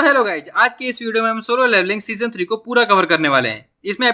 तो hello guys, आज की इस वीडियो में हम सोलो लेवलिंग सीजन 3 को पूरा कवर करने वाले हैं। इसमें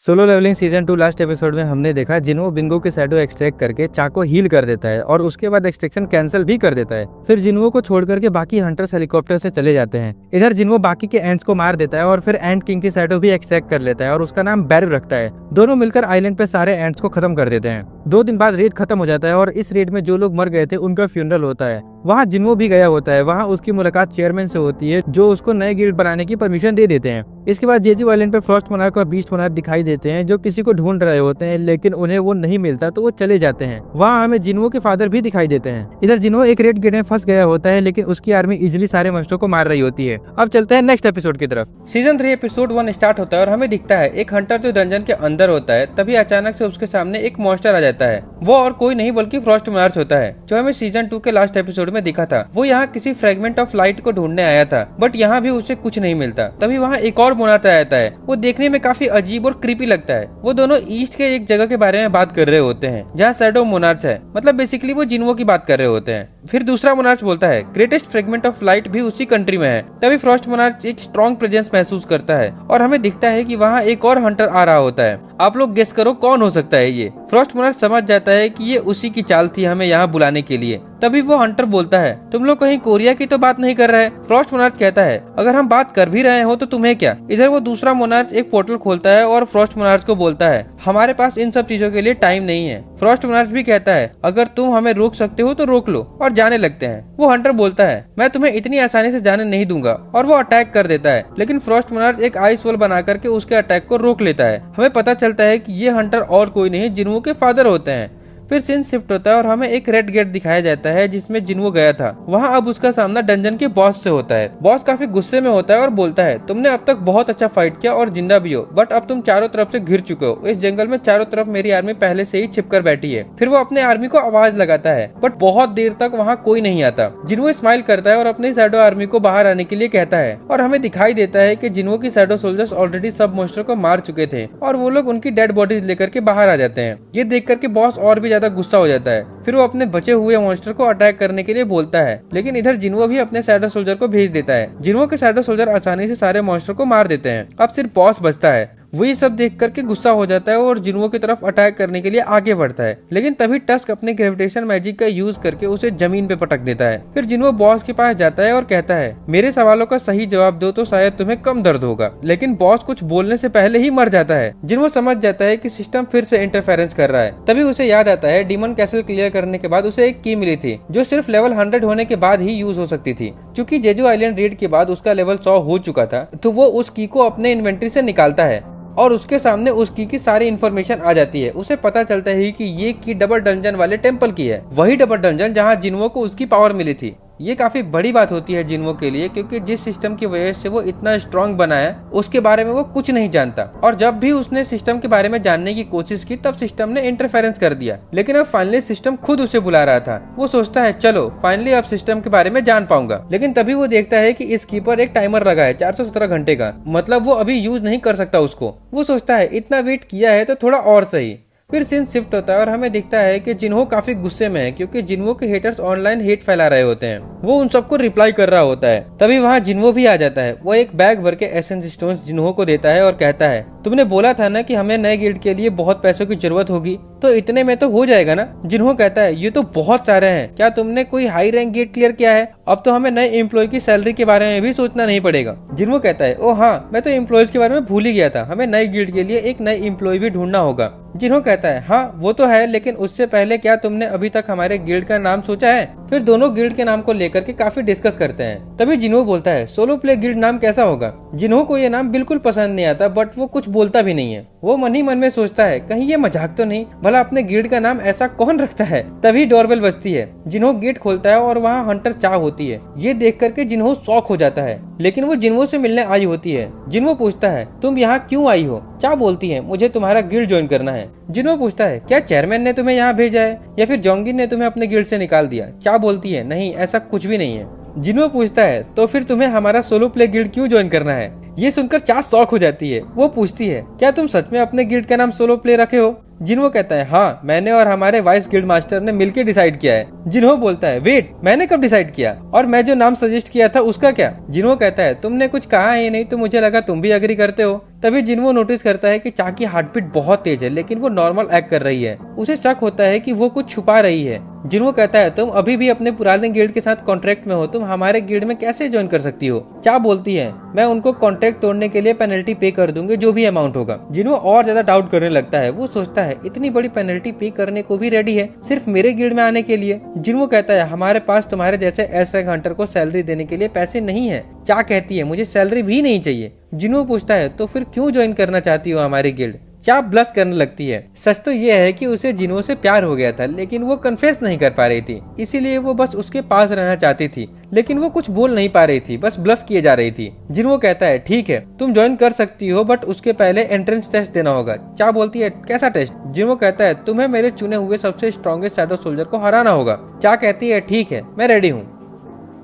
solo leveling season 2 last episode में हमने देखा जिन्हो बिंगो के शैडो एक्सट्रैक्ट करके चाको हील कर देता है और उसके बाद एक्सट्रैक्शन कैंसिल भी कर देता है। फिर जिन्हो को छोड़ करके बाकी हंटर्स हेलीकॉप्टर से चले जाते हैं। इधर जिन्हो बाकी के एंट्स को मार देता है और फिर एंट किंग की शैडो भी एक्सट्रैक्ट कर लेता है और उसका नाम बैरव रखता है। दोनों मिलकर आइलैंड पे सारे एंट्स को खत्म कर देते हैं। 2 दिन बाद रेड खत्म हो जाता है और इस रेड में जो लोग मर गए थे उनका फ्यूनरल होता है। वहाँ जिन्हो भी गया होता है। वहाँ उसकी मुलाकात चेयरमैन से होती है जो उसको नए गिल्ड बनाने की परमिशन दे देते हैं। इसके बाद जेजू आइलैंड पे फ्रॉस्ट मोनार्क और बीस्ट मोनार्क दिखाई देते हैं जो किसी को ढूंढ रहे होते हैं, लेकिन उन्हें वो नहीं मिलता तो वो चले जाते हैं। वहाँ हमें जिन्हो के फादर भी दिखाई देते हैं। इधर जिन्हो एक रेड गेट में फंस गया होता है, लेकिन उसकी आर्मी इजिली सारे मस्टरों को मार रही होती है। अब चलते हैं नेक्स्ट एपिसोड की तरफ। सीजन 3 एपिसोड 1 स्टार्ट होता है और हमें दिखता है एक हंटर जो डंजन के अंदर होता है। तभी अचानक से उसके सामने एक मॉन्स्टर आ जाता है। वो और कोई नहीं बल्कि फ्रॉस्ट मोनार्क होता है जो हमें सीजन 2 के लास्ट एपिसोड में दिखा था। वो यहाँ किसी फ्रेगमेंट ऑफ लाइट को ढूंढने आया था, बट यहाँ भी उसे कुछ नहीं मिलता। तभी वहाँ एक और मोनार्क आ जाता है। वो देखने में काफी अजीब और क्रीपी लगता है। वो दोनों ईस्ट के एक जगह के बारे में बात कर रहे होते हैं जहाँ शैडो मोनार्क है। मतलब बेसिकली वो जिन्हो की बात कर रहे होते हैं। फिर दूसरा मोनार्क बोलता है ग्रेटेस्ट फ्रेगमेंट ऑफ लाइट भी उसी कंट्री में है। तभी फ्रॉस्ट मोनार्क एक स्ट्रॉन्ग प्रेजेंस महसूस करता है और हमें दिखता है कि वहाँ एक और हंटर आ रहा होता है। आप लोग गेस करो कौन हो सकता है ये। फ्रॉस्ट मोनार्क समझ जाता है कि ये उसी की चाल थी हमें यहाँ बुलाने के लिए। तभी वो हंटर बोलता है तुम लोग कहीं कोरिया की तो बात नहीं कर रहे। फ्रॉस्ट मोनार्क कहता है अगर हम बात कर भी रहे हो तो तुम्हें क्या। इधर वो दूसरा मोनार्क एक पोर्टल खोलता है और फ्रॉस्ट मोनार्क को बोलता है हमारे पास इन सब चीजों के लिए टाइम नहीं है। फ्रॉस्ट मोनार्क भी कहता है अगर तुम हमें रोक सकते हो तो रोक लो, और जाने लगते हैं। वो हंटर बोलता है मैं तुम्हें इतनी आसानी से जाने नहीं दूंगा, और वो अटैक कर देता है। लेकिन फ्रॉस्ट मोनार्क एक आइस वॉल बना करके उसके अटैक को रोक लेता है। हमें पता चलता है कि ये हंटर और कोई नहीं जिन्हो के फादर होते हैं। फिर सीन शिफ्ट होता है और हमें एक रेड गेट दिखाया जाता है जिसमें जिन्हो गया था। वहाँ अब उसका सामना डंजन के बॉस से होता है। बॉस काफी गुस्से में होता है और बोलता है तुमने अब तक बहुत अच्छा फाइट किया और जिंदा भी हो, बट अब तुम चारों तरफ से घिर चुके हो। इस जंगल में चारों तरफ मेरी आर्मी पहले से ही छिपकर बैठी है। फिर वो अपने आर्मी को आवाज लगाता है, बट बहुत देर तक वहाँ कोई नहीं आता। जिन्हो स्माइल करता है और अपनी शैडो आर्मी को बाहर आने के लिए कहता है, और हमें दिखाई देता है कि जिन्हो की शैडो सोल्जर्स ऑलरेडी सब मॉन्स्टर को मार चुके थे और वो लोग उनकी डेड बॉडीज लेकर के बाहर आ जाते हैं। ये देख करके बॉस और भी ज्यादा गुस्सा हो जाता है। फिर वो अपने बचे हुए मॉन्स्टर को अटैक करने के लिए बोलता है, लेकिन इधर जिन्हो भी अपने शैडो सोल्जर को भेज देता है। जिन्हो के शैडो सोल्जर आसानी से सारे मॉन्स्टर को मार देते हैं। अब सिर्फ बॉस बचता है। वो ये सब देख करके गुस्सा हो जाता है और जिन्हो की तरफ अटैक करने के लिए आगे बढ़ता है, लेकिन तभी टस्क अपने ग्रेविटेशन मैजिक का यूज करके उसे जमीन पे पटक देता है। फिर जिन्हो बॉस के पास जाता है और कहता है मेरे सवालों का सही जवाब दो तो शायद तुम्हें कम दर्द होगा। लेकिन बॉस कुछ बोलने से पहले ही मर जाता है। जिन्हो समझ जाता है कि सिस्टम फिर से इंटरफेरेंस कर रहा है। तभी उसे याद आता है डीमन कैसल क्लियर करने के बाद उसे एक की मिली थी जो सिर्फ लेवल 100 होने के बाद ही यूज हो सकती थी। क्योंकि जेजू आइलैंड रेड के बाद उसका लेवल 100 हो चुका था, तो वो उस की को अपने इन्वेंट्री से निकालता है और उसके सामने उस की सारी इन्फॉर्मेशन आ जाती है। उसे पता चलता है कि ये की डबल डंजन वाले टेम्पल की है, वही डबल डंजन जहाँ जिन्हो को उसकी पावर मिली थी। ये काफी बड़ी बात होती है जिन्हो के लिए, क्योंकि जिस सिस्टम की वजह से वो इतना स्ट्रॉन्ग बना है उसके बारे में वो कुछ नहीं जानता। और जब भी उसने सिस्टम के बारे में जानने की कोशिश की तब सिस्टम ने इंटरफेरेंस कर दिया। लेकिन अब फाइनली सिस्टम खुद उसे बुला रहा था। वो सोचता है चलो फाइनली अब सिस्टम के बारे में जान पाऊंगा। लेकिन तभी वो देखता है कि इस की पर एक टाइमर लगा है 417 घंटे का, मतलब वो अभी यूज नहीं कर सकता उसको। वो सोचता है इतना वेट किया है तो थोड़ा और सही। फिर सीन शिफ्ट होता है और हमें दिखता है कि जिन्हो काफी गुस्से में है, क्योंकि जिन्हो के हेटर्स ऑनलाइन हेट फैला रहे होते हैं। वो उन सबको रिप्लाई कर रहा होता है। तभी वहाँ जिन्हो भी आ जाता है। वो एक बैग भर के एसेंस स्टोन्स जिन्हो को देता है और कहता है तुमने बोला था ना कि हमें नए गिल्ड के लिए बहुत पैसों की जरूरत होगी, तो इतने में तो हो जाएगा ना। जिन्हो कहता है ये तो बहुत सारे हैं, क्या तुमने कोई हाई रैंक गेट क्लियर किया है? अब तो हमें नए एम्प्लॉय की सैलरी के बारे में भी सोचना नहीं पड़ेगा। जिन्हो कहता है ओ हाँ, मैं तो एम्प्लॉयज के बारे में भूल ही गया था, हमें नई गिल्ड के लिए एक नई एम्प्लॉय भी ढूंढना होगा। जिन्हो कहता है हाँ वो तो है, लेकिन उससे पहले क्या तुमने अभी तक हमारे गिल्ड का नाम सोचा है? फिर दोनों गिल्ड के नाम को लेकर के काफी डिस्कस करते हैं। तभी जिन्हो बोलता है सोलो प्ले गिल्ड नाम कैसा होगा। जिन्हो को ये नाम बिल्कुल पसंद नहीं आता, बट वो कुछ बोलता भी नहीं है। वो मन ही मन में सोचता है कहीं ये मजाक तो नहीं, भला अपने गिल्ड का नाम ऐसा कौन रखता है। तभी डोरबेल बजती है। जिन्हो गेट खोलता है और वहाँ हंटर चा होती है। ये देख करके जिन्हो शॉक हो जाता है, लेकिन वो जिन्हो से मिलने आई होती है। जिन्हो पूछता है तुम यहाँ क्यों आई हो? चा बोलती है मुझे तुम्हारा गिल्ड ज्वाइन करना है। जिन्हो पूछता है क्या चेयरमैन ने तुम्हें यहाँ भेजा है या फिर जोंगिन ने तुम्हें अपने गिल्ड से निकाल दिया? चा बोलती है नहीं, ऐसा कुछ भी नहीं है। जिन्हो पूछता है तो फिर तुम्हें हमारा सोलो प्ले गिल्ड क्यों ज्वाइन करना है? ये सुनकर चा शॉक हो जाती है। वो पूछती है क्या तुम सच में अपने गिल्ड का नाम सोलो प्ले रखे हो? जिन्हो कहता है हाँ, मैंने और हमारे वाइस गिल्ड मास्टर ने मिलकर डिसाइड किया है। जिन्हो बोलता है वेट, मैंने कब डिसाइड किया, और मैं जो नाम सजेस्ट किया था उसका क्या? जिन्हो कहता है तुमने कुछ कहा ही नहीं तो मुझे लगा तुम भी एग्री करते हो। तभी जिन्हो नोटिस करता है कि चा की हार्टबीट बहुत तेज है लेकिन वो नॉर्मल एक्ट कर रही है। उसे शक होता है कि वो कुछ छुपा रही है। जिन्हो कहता है तुम अभी भी अपने पुराने गिल्ड के साथ कॉन्ट्रैक्ट में हो, तुम हमारे गिल्ड में कैसे ज्वाइन कर सकती हो? चा बोलती है मैं उनको कॉन्ट्रैक्ट तोड़ने के लिए पेनल्टी पे कर दूंगी, जो भी अमाउंट होगा। जिन्हो और ज्यादा डाउट करने लगता है। वो सोचता है इतनी बड़ी पेनल्टी पे करने को भी रेडी है सिर्फ मेरे गिल्ड में आने के लिए। जिन्हो कहता है हमारे पास तुम्हारे जैसे एस रैंक हंटर को सैलरी देने के लिए पैसे नहीं है। चा कहती है मुझे सैलरी भी नहीं चाहिए। जिन्हो पूछता है तो फिर क्यों ज्वाइन करना चाहती हो हमारी गिल्ड? चा ब्लश करने लगती है। सच तो ये है कि उसे जिन्हो से प्यार हो गया था लेकिन वो कन्फेस नहीं कर पा रही थी, इसीलिए वो बस उसके पास रहना चाहती थी, लेकिन वो कुछ बोल नहीं पा रही थी, बस ब्लश किए जा रही थी। जिन्हो कहता है ठीक है तुम ज्वाइन कर सकती हो बट उसके पहले एंट्रेंस टेस्ट देना होगा। चा बोलती है कैसा टेस्ट? जिन्हो कहता है तुम्हें मेरे चुने हुए सबसे स्ट्रॉन्गेस्ट शैडो सोल्जर को हराना होगा। चा कहती है ठीक है मैं रेडी हूँ।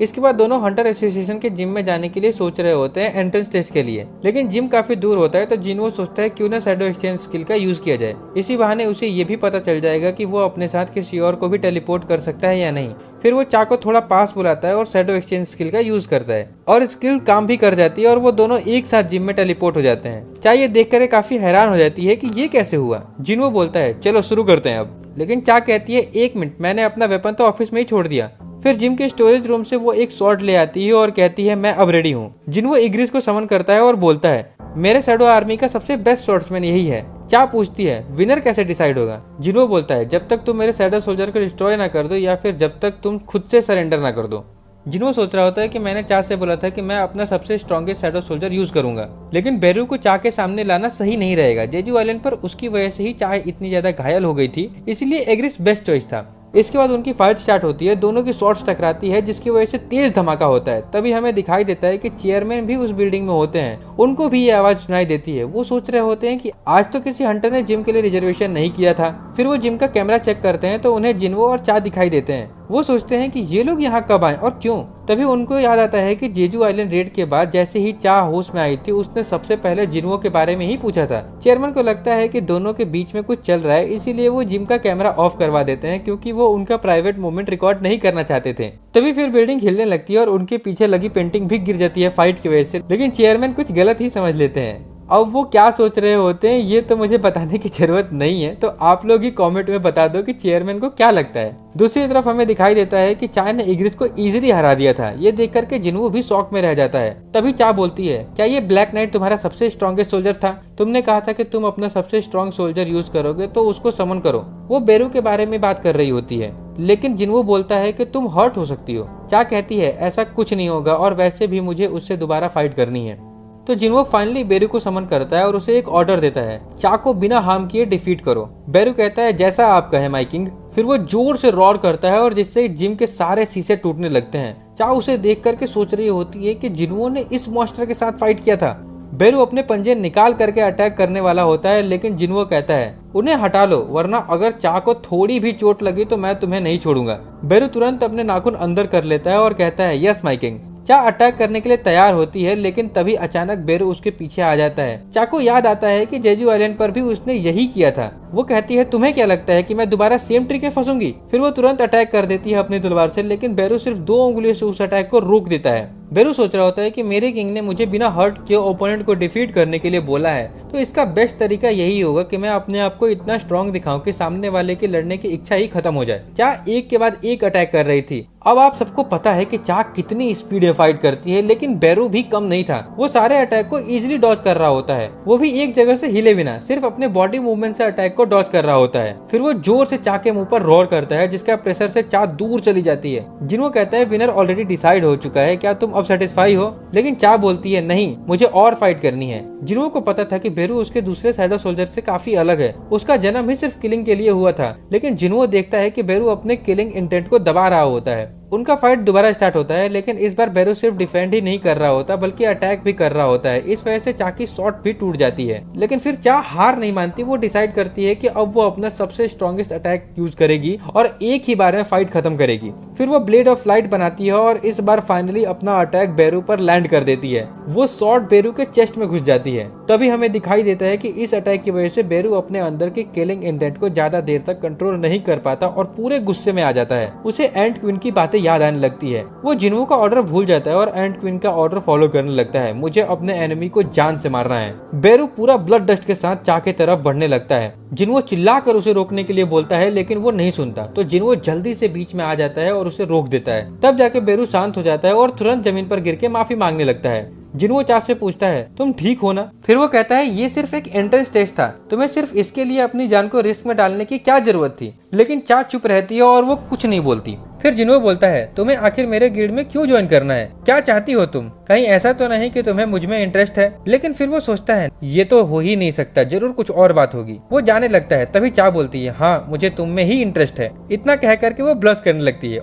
इसके बाद दोनों हंटर एसोसिएशन के जिम में जाने के लिए सोच रहे होते हैं एंट्रेंस टेस्ट के लिए, लेकिन जिम काफी दूर होता है तो जिन्हो सोचता है क्यों ना शैडो एक्सचेंज स्किल का यूज किया जाए। इसी बहाने उसे ये भी पता चल जाएगा कि वो अपने साथ किसी और को भी टेलीपोर्ट कर सकता है या नहीं। फिर वो चा को थोड़ा पास बुलाता है और शैडो एक्सचेंज स्किल का यूज करता है और स्किल काम भी कर जाती है और वो दोनों एक साथ जिम में टेलीपोर्ट हो जाते हैं। चा ये देखकर काफी हैरान हो जाती है कि ये कैसे हुआ। जिन्हो बोलता है चलो शुरू करते हैं अब, लेकिन चा कहती है एक मिनट, मैंने अपना वेपन तो ऑफिस में ही छोड़ दिया। फिर जिम के स्टोरेज रूम से वो एक शॉट ले आती है और कहती है मैं अब रेडी हूँ। जिन्हो इग्रिस को समन करता है और बोलता है मेरे शैडो आर्मी का सबसे बेस्ट शॉट्समैन यही है। चा पूछती है विनर कैसे डिसाइड होगा? जिन्हो बोलता है जब तक तुम मेरे शैडो सोल्जर को डिस्ट्रॉय ना कर दो या फिर जब तक तुम खुद से सरेंडर ना कर दो। जिन्हो सोच रहा होता है कि मैंने चा से बोला था कि मैं अपना सबसे स्ट्रॉन्गेस्ट शैडो सोल्जर यूज करूंगा, लेकिन बेरू को चा के सामने लाना सही नहीं रहेगा। जेजू आइलैंड पर उसकी वजह से ही चा इतनी ज्यादा घायल हो गई थी, इसलिए एग्रिस बेस्ट चॉइस था। इसके बाद उनकी फाइट स्टार्ट होती है, दोनों की शॉट्स टकराती है जिसकी वजह से तेज धमाका होता है। तभी हमें दिखाई देता है कि चेयरमैन भी उस बिल्डिंग में होते हैं, उनको भी ये आवाज सुनाई देती है। वो सोच रहे होते हैं कि आज तो किसी हंटर ने जिम के लिए रिजर्वेशन नहीं किया था। फिर वो जिम का कैमरा चेक करते हैं तो उन्हें जिन्हो और चा दिखाई देते हैं। वो सोचते हैं कि ये लोग यहाँ कब आए और क्यों। तभी उनको याद आता है कि जेजू आइलैंड रेड के बाद जैसे ही चा होश में आई थी उसने सबसे पहले जिन्हो के बारे में ही पूछा था। चेयरमैन को लगता है कि दोनों के बीच में कुछ चल रहा है, इसीलिए वो जिम का कैमरा ऑफ करवा देते हैं क्योंकि वो उनका प्राइवेट मोमेंट रिकॉर्ड नहीं करना चाहते थे। तभी फिर बिल्डिंग हिलने लगती है और उनके पीछे लगी पेंटिंग भी गिर जाती है फाइट की वजह से, लेकिन चेयरमैन कुछ गलत ही समझ लेते हैं। अब वो क्या सोच रहे होते हैं ये तो मुझे बताने की जरूरत नहीं है, तो आप लोग ही कमेंट में बता दो कि चेयरमैन को क्या लगता है। दूसरी तरफ हमें दिखाई देता है कि चा ने इग्रिस को इजीली हरा दिया था। ये देख करके जिन्हो भी शॉक में रह जाता है। तभी चा बोलती है क्या ये ब्लैक नाइट तुम्हारा सबसे स्ट्रॉन्गेस्ट सोल्जर था? तुमने कहा था कि तुम अपना सबसे स्ट्रॉन्ग सोल्जर यूज करोगे तो उसको समन करो। वो बेरू के बारे में बात कर रही होती है, लेकिन जिन्हो बोलता है कि तुम हर्ट हो सकती हो। चा कहती है ऐसा कुछ नहीं होगा और वैसे भी मुझे उससे दोबारा फाइट करनी है। तो जिन्हो फाइनली बेरू को समन करता है और उसे एक ऑर्डर देता है, चा को बिना हार्म किए डिफीट करो। बेरू कहता है जैसा आप कहे माय किंग। फिर वो जोर से रॉर करता है और जिससे जिम के सारे शीशे टूटने लगते हैं। चा उसे देख करके सोच रही होती है कि जिन्हो ने इस मॉन्स्टर के साथ फाइट किया था। बेरू अपने पंजे निकाल करके अटैक करने वाला होता है, लेकिन जिन्हो कहता है उन्हें हटा लो वरना अगर चा को थोड़ी भी चोट लगी तो मैं तुम्हें नहीं छोड़ूंगा। बेरू तुरंत अपने नाखून अंदर कर लेता है और कहता है यस माय किंग। चा अटैक करने के लिए तैयार होती है, लेकिन तभी अचानक बेरू उसके पीछे आ जाता है। चा को याद आता है कि जेजू आइलैंड पर भी उसने यही किया था। वो कहती है तुम्हें क्या लगता है कि मैं दोबारा सेम ट्रिक में फंसूंगी? फिर वो तुरंत अटैक कर देती है अपनी तलवार से, लेकिन बेरू सिर्फ 2 उंगलियों से उस अटैक को रोक देता है। बेरू सोच रहा होता है कि मेरे किंग ने मुझे बिना हर्ट किए ओपोनेंट को डिफीट करने के लिए बोला है, तो इसका बेस्ट तरीका यही होगा कि मैं अपने आप को इतना स्ट्रॉन्ग दिखाऊं कि सामने वाले की लड़ने की इच्छा ही खत्म हो जाए। चा एक के बाद एक अटैक कर रही थी। अब आप सबको पता है कि चा कितनी स्पीड में फाइट करती है, लेकिन बेरू भी कम नहीं था। वो सारे अटैक को इजीली डॉज कर रहा होता है, वो भी एक जगह से हिले बिना, सिर्फ अपने बॉडी मूवमेंट से अटैक को डॉज कर रहा होता है। फिर वो जोर से चा के मुंह पर रोर करता है, जिसका प्रेशर से चा दूर चली जाती है। जिन्हो कहता है विनर ऑलरेडी डिसाइड हो चुका है, क्या तुम अब सेटिस्फाई हो? लेकिन चा बोलती है नहीं, मुझे और फाइट करनी है। जिन्हो को पता था कि बेरू उसके दूसरे शैडो सोल्जर से काफी अलग है, उसका जन्म ही सिर्फ किलिंग के लिए हुआ था, लेकिन जिन्हो देखता है कि बेरू अपने किलिंग इंटेंट को दबा रहा होता है। उनका फाइट दोबारा स्टार्ट होता है, लेकिन इस बार बेरू सिर्फ डिफेंड ही नहीं कर रहा होता बल्कि अटैक भी कर रहा होता है। इस वजह से चा की शॉट भी टूट जाती है, लेकिन फिर चा हार नहीं मानती। वो डिसाइड करती है कि अब वो अपना सबसे स्ट्रॉन्गेस्ट अटैक यूज करेगी और एक ही बार में फाइट खत्म करेगी। फिर वो ब्लेड ऑफ लाइट बनाती है और इस बार फाइनली अपना अटैक बेरू पर लैंड कर देती है। वो शॉट बेरू के चेस्ट में घुस जाती है। तभी हमें दिखाई देता है कि इस अटैक की वजह से बेरू अपने अंदर के किलिंग इंटेंट को ज्यादा देर तक कंट्रोल नहीं कर पाता और पूरे गुस्से में आ जाता है। उसे एंट क्वीन की बातें याद आने लगती है। वो जिन्हो का ऑर्डर भूल जाता है और एंट क्वीन का ऑर्डर फॉलो करने लगता है। मुझे अपने एनिमी को जान से मारना है। बेरू पूरा ब्लड डस्ट के साथ चा के तरफ बढ़ने लगता है। जिन्हो चिल्लाकर उसे रोकने के लिए बोलता है, लेकिन वो नहीं सुनता। तो जिन्हो जल्दी से बीच में आ जाता है और उसे रोक देता है। तब जाके बेरू शांत हो जाता है और तुरंत जमीन पर गिर के माफी मांगने लगता है। जिन्हो चा से पूछता है, तुम ठीक हो ना? फिर वो कहता है, ये सिर्फ एक एंट्रेंस टेस्ट था, तुम्हें सिर्फ इसके लिए अपनी जान को रिस्क में डालने की क्या जरूरत थी? लेकिन चा चुप रहती है और वो कुछ नहीं बोलती। फिर जिन्हो बोलता है, तुम्हें आखिर मेरे गिल्ड में क्यों ज्वाइन करना है? क्या चाहती हो तुम? कहीं ऐसा तो नहीं कि तुम्हें मुझ में इंटरेस्ट है? लेकिन फिर वो सोचता है, ये तो हो ही नहीं सकता, जरूर कुछ और बात होगी। वो जाने लगता है। तभी चा बोलती है, हाँ मुझे तुम में ही इंटरेस्ट है। इतना कह करके वो ब्लश करने लगती है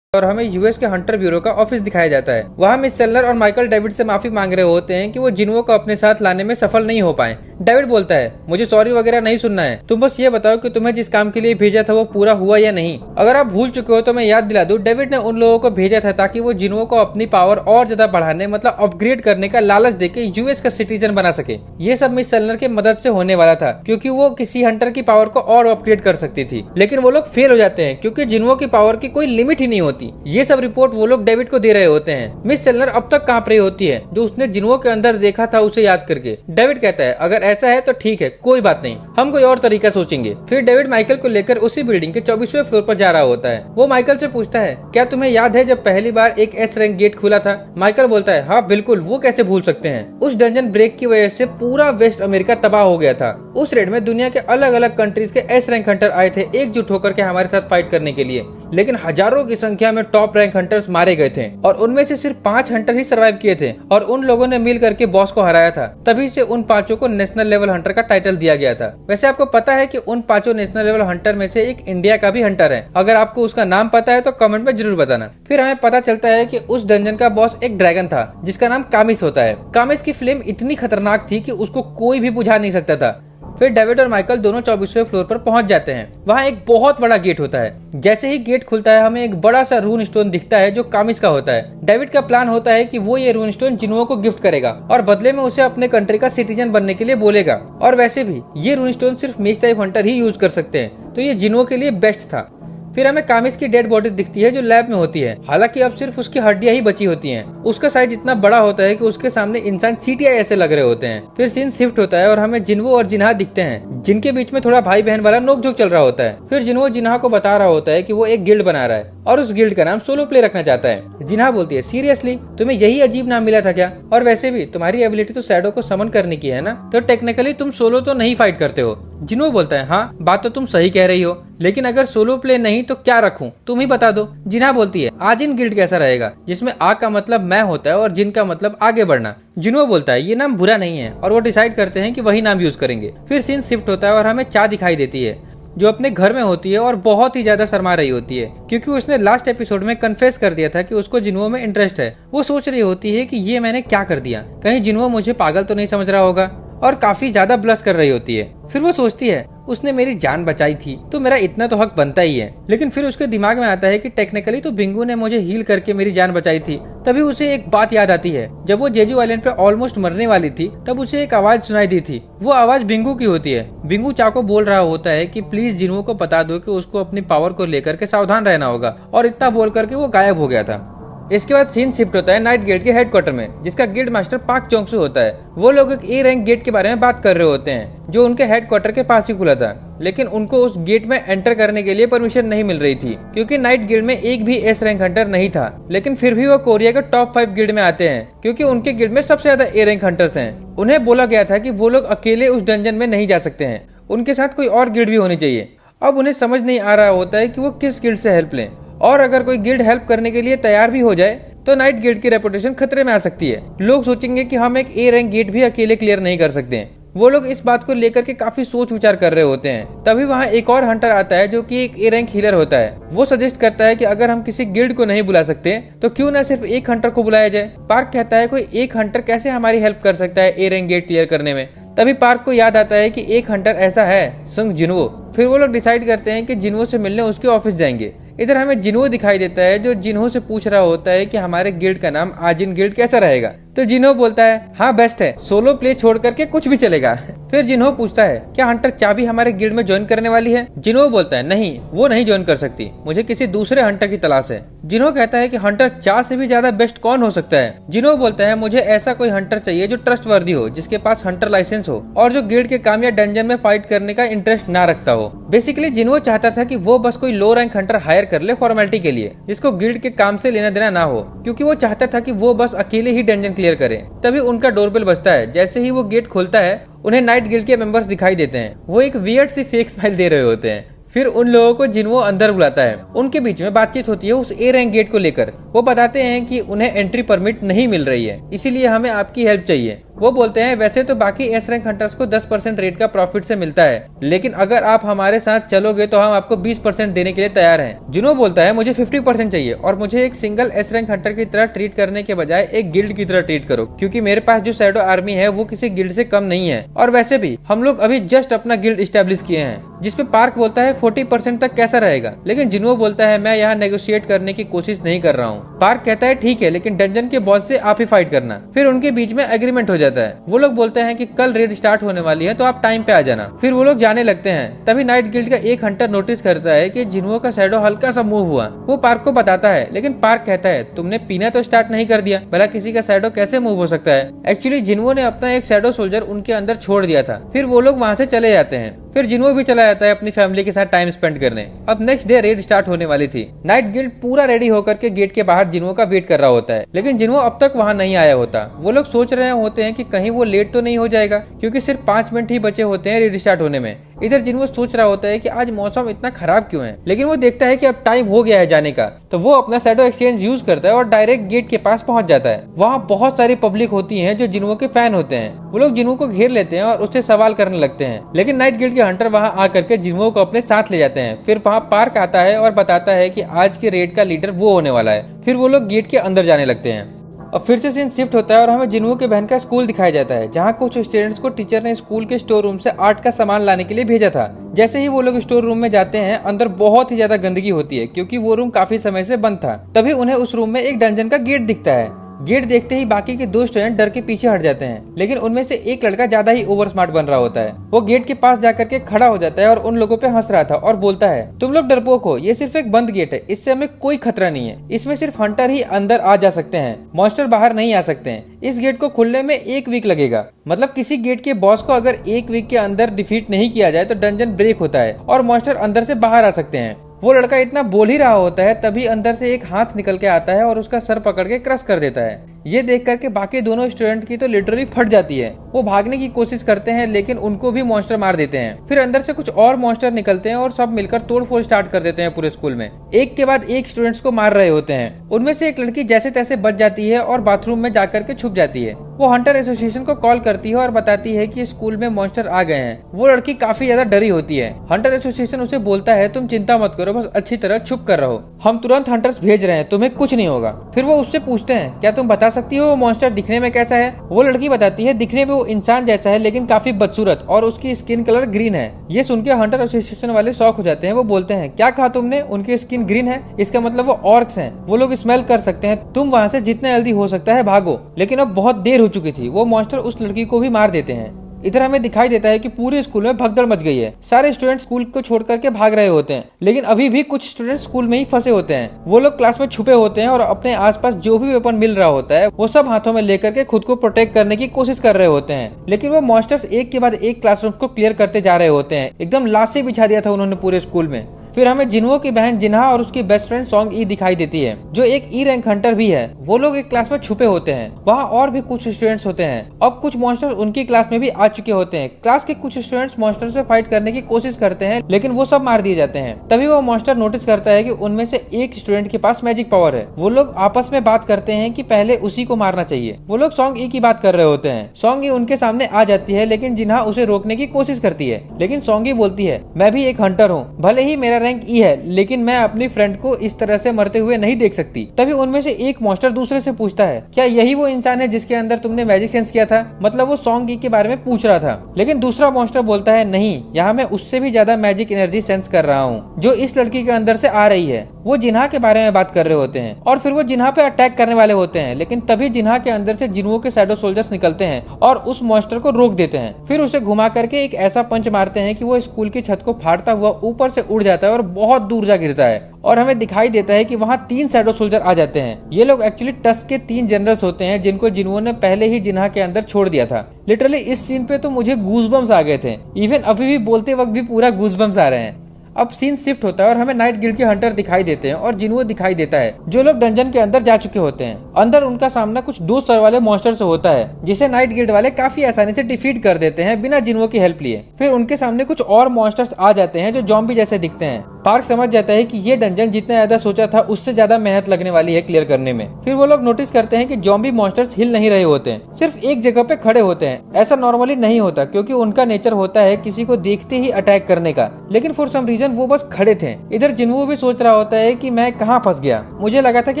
और हमें यूएस के हंटर ब्यूरो का ऑफिस दिखाया जाता है। वहाँ मिस सेलर और माइकल डेविड से माफी मांग रहे होते हैं कि वो जिन्हो को अपने साथ लाने में सफल नहीं हो पाए। डेविड बोलता है, मुझे सॉरी वगैरह नहीं सुनना है, तुम बस ये बताओ कि तुम्हें जिस काम के लिए भेजा था वो पूरा हुआ या नहीं। अगर आप भूल चुके हो तो मैं याद दिला दूं, डेविड ने उन लोगों को भेजा था ताकि वो जिन्हो को अपनी पावर और ज्यादा बढ़ाने मतलब अपग्रेड करने का लालच देके यूएस का सिटीजन बना सके। ये सब मिस सेलर की मदद से होने वाला था, क्योंकि वो किसी हंटर की पावर को और अपग्रेड कर सकती थी। लेकिन वो लोग फेल हो जाते हैं क्योंकि जिन्हो की पावर की कोई लिमिट ही नहीं होती। ये सब रिपोर्ट वो लोग डेविड को दे रहे होते हैं। मिस सेलर अब तक कांप रही होती है जो उसने जिन्हो के अंदर देखा था उसे याद करके। डेविड कहता है, अगर ऐसा है तो ठीक है, कोई बात नहीं, हम कोई और तरीका सोचेंगे। फिर डेविड माइकल को लेकर उसी बिल्डिंग के 24वें फ्लोर पर जा रहा होता है। वो माइकल से पूछता है, क्या तुम्हें याद है जब पहली बार एक एस रैंक गेट खुला था? माइकल बोलता है, हाँ बिल्कुल, वो कैसे भूल सकते हैं। उस डंजन ब्रेक की वजह से पूरा वेस्ट अमेरिका तबाह हो गया था। उस रेड में दुनिया के अलग अलग कंट्रीज के एस रैंक हंटर आए थे एकजुट होकर के हमारे साथ फाइट करने के लिए, लेकिन हजारों की संख्या में टॉप रैंक हंटर्स मारे गए थे और उनमें से सिर्फ 5 हंटर ही सर्वाइव किए थे और उन लोगों ने मिल करके बॉस को हराया था। तभी से उन 5 को नेशनल लेवल हंटर का टाइटल दिया गया था। वैसे आपको पता है कि उन 5 नेशनल लेवल हंटर में से एक इंडिया का भी हंटर है। अगर आपको उसका नाम पता है तो कमेंट में जरूर बताना। फिर हमें पता चलता है कि उस डंजन का बॉस एक ड्रैगन था जिसका नाम कामिस होता है। कामिस की फ्लेम इतनी खतरनाक थी कि उसको कोई भी बुझा नहीं सकता था। फिर डेविड और माइकल दोनों 24वें फ्लोर पर पहुंच जाते हैं। वहाँ एक बहुत बड़ा गेट होता है। जैसे ही गेट खुलता है हमें एक बड़ा सा रून स्टोन दिखता है जो कामिस का होता है। डेविड का प्लान होता है कि वो ये रून स्टोन जिन्हो को गिफ्ट करेगा और बदले में उसे अपने कंट्री का सिटीजन बनने के लिए बोलेगा। और वैसे भी ये रून स्टोन सिर्फ मेज टाइप हंटर ही यूज कर सकते हैं, तो ये जिन्हो के लिए बेस्ट था। फिर हमें कामिस की डेड बॉडी दिखती है जो लैब में होती है। हालांकि अब सिर्फ उसकी हड्डियां ही बची होती हैं। उसका साइज इतना बड़ा होता है कि उसके सामने इंसान चींटियां ऐसे लग रहे होते हैं। फिर सीन शिफ्ट होता है और हमें जिन्हो और जिन्हा दिखते हैं जिनके बीच में थोड़ा भाई बहन वाला नोकझोंक चल रहा होता है। फिर जिन्हो जिन्हा को बता रहा होता है कि वो एक गिल्ड बना रहा है और उस गिल्ड का नाम सोलो प्ले रखना चाहता है। जिन्हा बोलती है, सीरियसली तुम्हें यही अजीब नाम मिला था क्या? और वैसे भी तुम्हारी एबिलिटी तो शैडो को समन करने की है ना, तो टेक्निकली तुम सोलो तो नहीं फाइट करते हो। जिन्हो बोलता है, हाँ बात तो तुम सही कह रही हो, लेकिन अगर सोलो प्ले नहीं तो क्या रखूं, तुम ही बता दो। जिन्हा बोलती है, आज इन गिल्ड कैसा रहेगा जिसमें आ का मतलब मैं होता है और जिन का मतलब आगे बढ़ना। जिन्हो बोलता है, ये नाम बुरा नहीं है और वो डिसाइड करते हैं कि वही नाम यूज करेंगे। फिर सीन शिफ्ट होता है और हमें चा दिखाई देती है जो अपने घर में होती है और बहुत ही ज्यादा शर्मा रही होती है क्योंकि उसने लास्ट एपिसोड में कन्फेस कर दिया था कि उसको जिन्हो में इंटरेस्ट है। वो सोच रही होती है कि ये मैंने क्या कर दिया, कहीं जिन्हो मुझे पागल तो नहीं समझ रहा होगा, और काफी ज्यादा ब्लश कर रही होती है। फिर वो सोचती है, उसने मेरी जान बचाई थी तो मेरा इतना तो हक बनता ही है। लेकिन फिर उसके दिमाग में आता है कि टेक्निकली तो बिंगू ने मुझे हील करके मेरी जान बचाई थी। तभी उसे एक बात याद आती है, जब वो जेजू आइलैंड पे ऑलमोस्ट मरने वाली थी तब उसे एक आवाज सुनाई दी थी। वो आवाज बिंगू की होती है। बिंगू चा को बोल रहा होता है कि प्लीज जिन्हो को बता दो कि उसको अपनी पावर को लेकर के सावधान रहना होगा, और इतना बोल करके वो गायब हो गया था। इसके बाद सीन शिफ्ट होता है नाइट गेट के हेडक्वार्टर में जिसका गिल्ड मास्टर पाक चोंगसू होता है। वो लोग एक ए रैंक गेट के बारे में बात कर रहे होते हैं जो उनके हेडक्वार्टर के पास ही खुला था, लेकिन उनको उस गेट में एंटर करने के लिए परमिशन नहीं मिल रही थी क्योंकि नाइट गिल्ड में एक भी एस रैंक हंटर नहीं था। लेकिन फिर भी वो कोरिया के टॉप 5 गिल्ड में आते हैं क्योंकि उनके गिल्ड में सबसे ज्यादा ए रैंक हंटर्स हैं। उन्हें बोला गया था कि वो लोग अकेले उस डंजन में नहीं जा सकते हैं, उनके साथ कोई और गिल्ड भी होनी चाहिए। अब उन्हें समझ नहीं आ रहा होता है कि वो किस गिल्ड से हेल्प लें, और अगर कोई गिल्ड हेल्प करने के लिए तैयार भी हो जाए तो नाइट गेट की रेपुटेशन खतरे में आ सकती है। लोग सोचेंगे कि हम एक ए रैंक गेट भी अकेले क्लियर नहीं कर सकते हैं। वो लोग इस बात को लेकर के काफी सोच विचार कर रहे होते हैं। तभी वहाँ एक और हंटर आता है जो कि एक ए रैंक हीलर होता है। वो सजेस्ट करता है कि अगर हम किसी गिल्ड को नहीं बुला सकते तो क्यों ना सिर्फ एक हंटर को बुलाया जाए। पार्क कहता है कोई एक हंटर कैसे हमारी हेल्प कर सकता है ए रैंक गेट क्लियर करने में। तभी पार्क को याद आता है कि एक हंटर ऐसा है, संग जिन्वो। फिर वो लोग डिसाइड करते हैं कि जिन्वो से मिलने उसके ऑफिस जाएंगे। इधर हमें जिन्हो दिखाई देता है जो जिन्हो से पूछ रहा होता है कि हमारे गिल्ड का नाम आजिन गिल्ड कैसा रहेगा। तो जिन्हो बोलता है हाँ बेस्ट है, सोलो प्ले छोड़ करके कुछ भी चलेगा। फिर जिन्हो पूछता है क्या हंटर चाबी हमारे गिल्ड में ज्वाइन करने वाली है। जिन्हो बोलता है नहीं, वो नहीं ज्वाइन कर सकती, मुझे किसी दूसरे हंटर की तलाश है। जिन्हो कहता है कि हंटर चा से भी ज्यादा बेस्ट कौन हो सकता है। जिन्हो बोलता है मुझे ऐसा कोई हंटर चाहिए जो ट्रस्टवर्दी हो, जिसके पास हंटर लाइसेंस हो और जो गिल्ड के काम या डंजन में फाइट करने का इंटरेस्ट ना रखता हो। बेसिकली जिन्हो चाहता था कि वो बस कोई लो रैंक हंटर हायर कर ले फॉर्मेलिटी के लिए, जिसको गिल्ड के काम से लेना देना ना हो, क्योंकि वो चाहता था कि वो बस अकेले ही डंजन क्लियर करे। तभी उनका डोरबेल बजता है। जैसे ही वो गेट खोलता है उन्हें नाइट गिल्ड के मेंबर्स दिखाई देते हैं। वो एक वियर्ड सी फेक स्माइल दे रहे होते हैं। फिर उन लोगों को जिन्हो अंदर बुलाता है। उनके बीच में बातचीत होती है उस ए रैंक गेट को लेकर। वो बताते हैं कि उन्हें एंट्री परमिट नहीं मिल रही है, इसीलिए हमें आपकी हेल्प चाहिए। वो बोलते हैं वैसे तो बाकी एस रैंक हंटर्स को 10% रेट का प्रॉफिट से मिलता है, लेकिन अगर आप हमारे साथ चलोगे तो हम आपको 20% देने के लिए तैयार हैं। जिन्हो बोलता है मुझे 50% चाहिए और मुझे एक सिंगल एस रैंक हंटर की तरह ट्रीट करने के बजाय एक गिल्ड की तरह ट्रीट करो, क्योंकि मेरे पास जो शैडो आर्मी है वो किसी गिल्ड से कम नहीं है और वैसे भी हम लोग अभी जस्ट अपना गिल्ड इस्टेब्लिश किए हैं। जिसपे पार्क बोलता है 40% तक कैसा रहेगा, लेकिन जिन्हो बोलता है मैं यहाँ नेगोशिएट करने की कोशिश नहीं कर रहा हूँ। पार्क कहता है ठीक है, लेकिन डंजन के बॉस से आप ही फाइट करना। फिर उनके बीच में एग्रीमेंट हो जाता है। वो लोग बोलते हैं कि कल रेड स्टार्ट होने वाली है तो आप टाइम पे आ जाना। फिर वो लोग जाने लगते हैं। तभी नाइट गिल्ड का एक हंटर नोटिस करता है कि जिन्हो का शैडो हल्का सा मूव हुआ। वो पार्क को बताता है, लेकिन पार्क कहता है तुमने पीना तो स्टार्ट नहीं कर दिया, भला किसी का शैडो कैसे मूव हो सकता है। एक्चुअली जिन्हो ने अपना एक शैडो सोल्जर उनके अंदर छोड़ दिया था। फिर वो लोग वहाँ से चले जाते हैं। फिर जिन्हो भी चला जाता है अपनी फैमिली के साथ टाइम स्पेंड करने। अब नेक्स्ट डे रेड स्टार्ट होने वाली थी। नाइट गिल्ड पूरा रेडी होकर के गेट के बाहर जिन्हो का वेट कर रहा होता है, लेकिन जिन्हो अब तक वहाँ नहीं आया होता। वो लोग सोच रहे होते हैं कि कहीं वो लेट तो नहीं हो जाएगा, क्योंकि सिर्फ 5 मिनट ही बचे होते हैं रेड स्टार्ट होने में। इधर जिन्हो सोच रहा होता है कि आज मौसम इतना खराब क्यों है, लेकिन वो देखता है कि अब टाइम हो गया है जाने का, तो वो अपना शैडो एक्सचेंज यूज करता है और डायरेक्ट गेट के पास पहुंच जाता है। वहाँ बहुत सारी पब्लिक होती है जो जिन्हो के फैन होते हैं। वो लोग जिन्हो को घेर लेते हैं और उससे सवाल करने लगते हैं, लेकिन नाइट गिल्ड के हंटर वहाँ आकर के जिन्हो को अपने साथ ले जाते हैं। फिर वहाँ पार्क आता है और बताता है कि आज के रेड का लीडर वो होने वाला है। फिर वो लोग गेट के अंदर जाने लगते हैं। और फिर से सीन शिफ्ट होता है और हमें जिन्हो के बहन का स्कूल दिखाया जाता है, जहाँ कुछ स्टूडेंट्स को टीचर ने स्कूल के स्टोर रूम से आर्ट का सामान लाने के लिए भेजा था। जैसे ही वो लोग स्टोर रूम में जाते हैं, अंदर बहुत ही ज्यादा गंदगी होती है, क्योंकि वो रूम काफी समय से बंद था। तभी उन्हें उस रूम में एक डंजन का गेट दिखता है। गेट देखते ही बाकी के 2 स्टूडेंट डर के पीछे हट जाते हैं, लेकिन उनमें से एक लड़का ज्यादा ही ओवर स्मार्ट बन रहा होता है। वो गेट के पास जाकर के खड़ा हो जाता है और उन लोगों पे हंस रहा था और बोलता है तुम लोग डरपोक हो, ये सिर्फ एक बंद गेट है, इससे हमें कोई खतरा नहीं है। इसमें सिर्फ हंटर ही अंदर आ जा सकते हैं, मॉन्स्टर बाहर नहीं आ सकते हैं। इस गेट को खुलने में 1 वीक लगेगा। मतलब किसी गेट के बॉस को अगर 1 वीक के अंदर डिफीट नहीं किया जाए तो डंजन ब्रेक होता है और मॉन्स्टर अंदर से बाहर आ सकते हैं। वो लड़का इतना बोल ही रहा होता है, तभी अंदर से एक हाथ निकल के आता है और उसका सर पकड़ के क्रश कर देता है। ये देख करके बाकी दोनों स्टूडेंट की तो लिटरली फट जाती है। वो भागने की कोशिश करते हैं, लेकिन उनको भी मॉन्स्टर मार देते हैं। फिर अंदर से कुछ और मॉन्स्टर निकलते हैं और सब मिलकर तोड़फोड़ स्टार्ट कर देते हैं पूरे स्कूल में। एक के बाद एक स्टूडेंट्स को मार रहे होते हैं। उनमें से एक लड़की जैसे तैसे बच जाती है और बाथरूम में जाकर के छुप जाती है। वो हंटर एसोसिएशन को कॉल करती है और बताती है कि स्कूल में मॉन्स्टर आ गए हैं। वो लड़की काफी ज्यादा डरी होती है। हंटर एसोसिएशन उसे बोलता है तुम चिंता मत करो, बस अच्छी तरह छुप कर रहो, हम तुरंत हंटर्स भेज रहे हैं, तुम्हें कुछ नहीं होगा। फिर वो उससे पूछते हैं क्या तुम बता सकती हो वो मॉन्स्टर दिखने में कैसा है। वो लड़की बताती है दिखने में वो इंसान जैसा है, लेकिन काफी बदसूरत और उसकी स्किन कलर ग्रीन है। ये सुन के हंटर एसोसिएशन वाले शॉक हो जाते हैं। वो बोलते हैं क्या कहा तुमने, उनकी स्किन ग्रीन है, इसका मतलब वो ऑर्क्स हैं, वो लोग स्मेल कर सकते हैं, तुम वहाँ से जितना जल्दी हो सकता है भागो। लेकिन अब बहुत देर हो चुकी थी, वो मॉन्स्टर उस लड़की को भी मार देते हैं। इधर हमें दिखाई देता है कि पूरे स्कूल में भगदड़ मच गई है। सारे स्टूडेंट स्कूल को छोड़ करके भाग रहे होते हैं, लेकिन अभी भी कुछ स्टूडेंट स्कूल में ही फंसे होते हैं। वो लोग क्लास में छुपे होते हैं और अपने आसपास जो भी वेपन मिल रहा होता है वो सब हाथों में लेकर के खुद को प्रोटेक्ट करने की कोशिश कर रहे होते हैं। लेकिन वो मॉन्स्टर्स एक के बाद एक क्लासरूम को क्लियर करते जा रहे होते हैं। एकदम लाशें बिछा दिया था उन्होंने पूरे स्कूल में। फिर हमें जिन्हो की बहन जिन्हा और उसकी बेस्ट फ्रेंड सॉन्ग ई दिखाई देती है, जो एक ई रैंक हंटर भी है। वो लोग एक क्लास में छुपे होते हैं, वहाँ और भी कुछ स्टूडेंट्स होते हैं। अब कुछ मॉन्स्टर उनकी क्लास में भी आ चुके होते हैं। क्लास के कुछ स्टूडेंट्स मॉन्स्टर से फाइट करने की कोशिश करते हैं, लेकिन वो सब मार दिए जाते हैं। तभी वो मॉन्स्टर नोटिस करता है कि उनमें से एक स्टूडेंट के पास मैजिक पावर है। वो लोग आपस में बात करते हैं कि पहले उसी को मारना चाहिए। वो लोग सॉन्ग ई की बात कर रहे होते हैं। सॉन्ग ई उनके सामने आ जाती है, लेकिन जिन्हा उसे रोकने की कोशिश करती है। लेकिन सॉन्ग ई बोलती है, मैं भी एक हंटर हूँ, भले ही मेरा रैंक ई है, लेकिन मैं अपनी फ्रेंड को इस तरह से मरते हुए नहीं देख सकती। तभी उनमें से एक मॉन्स्टर दूसरे से पूछता है, क्या यही वो इंसान है जिसके अंदर तुमने मैजिक सेंस किया था? मतलब वो सॉन्ग ई के बारे में पूछ रहा था। लेकिन दूसरा मॉन्स्टर बोलता है, नहीं, यहाँ मैं उससे भी ज्यादा मैजिक एनर्जी सेंस कर रहा हूँ जो इस लड़की के अंदर से आ रही है। वो जिन्हा के बारे में बात कर रहे होते हैं और फिर वो जिन्हा पे अटैक करने वाले होते हैं, लेकिन तभी जिन्हा के अंदर से जिन्हों के शैडो सोल्जर्स निकलते हैं और उस मॉन्स्टर को रोक देते हैं। फिर उसे घुमा करके एक ऐसा पंच मारते हैं कि वो स्कूल की छत को फाड़ता हुआ ऊपर से उड़ जाता है और बहुत दूर जा गिरता है। और हमें दिखाई देता है कि वहाँ 3 शैडो सोल्जर आ जाते हैं। ये लोग एक्चुअली टस्क के 3 जनरल्स होते हैं, जिनको जिन्हों ने पहले ही जिन्हा के अंदर छोड़ दिया था। लिटरली इस सीन पे तो मुझे गूज़बम्स आ गए थे। इवन अभी भी बोलते वक्त भी पूरा गूज़बम्स आ रहे हैं। अब सीन शिफ्ट होता है और हमें नाइट गिल्ड के हंटर दिखाई देते हैं और जिन्हों दिखाई देता है, जो लोग डंजन के अंदर जा चुके होते हैं। अंदर उनका सामना कुछ 2 सर वाले मॉन्स्टर से होता है, जिसे नाइट गिल्ड वाले काफी आसानी से डिफीट कर देते हैं बिना जिन्हों की हेल्प लिए। फिर उनके सामने कुछ और मॉन्स्टर्स आ जाते हैं जो ज़ॉम्बी जैसे दिखते हैं। पार्क समझ जाता है कि ये डंजन जितना ज्यादा सोचा था उससे ज्यादा मेहनत लगने वाली है क्लियर करने में। फिर वो लोग नोटिस करते हैं कि ज़ॉम्बी मॉन्स्टर्स हिल नहीं रहे होते हैं, सिर्फ एक जगह पे खड़े होते हैं। ऐसा नॉर्मली नहीं होता, क्योंकि उनका नेचर होता है किसी को देखते ही अटैक करने का, लेकिन फॉर सम रीजन वो बस खड़े थे। इधर जिन्हो भी सोच रहा होता है कि मैं कहाँ फंस गया, मुझे लगा था कि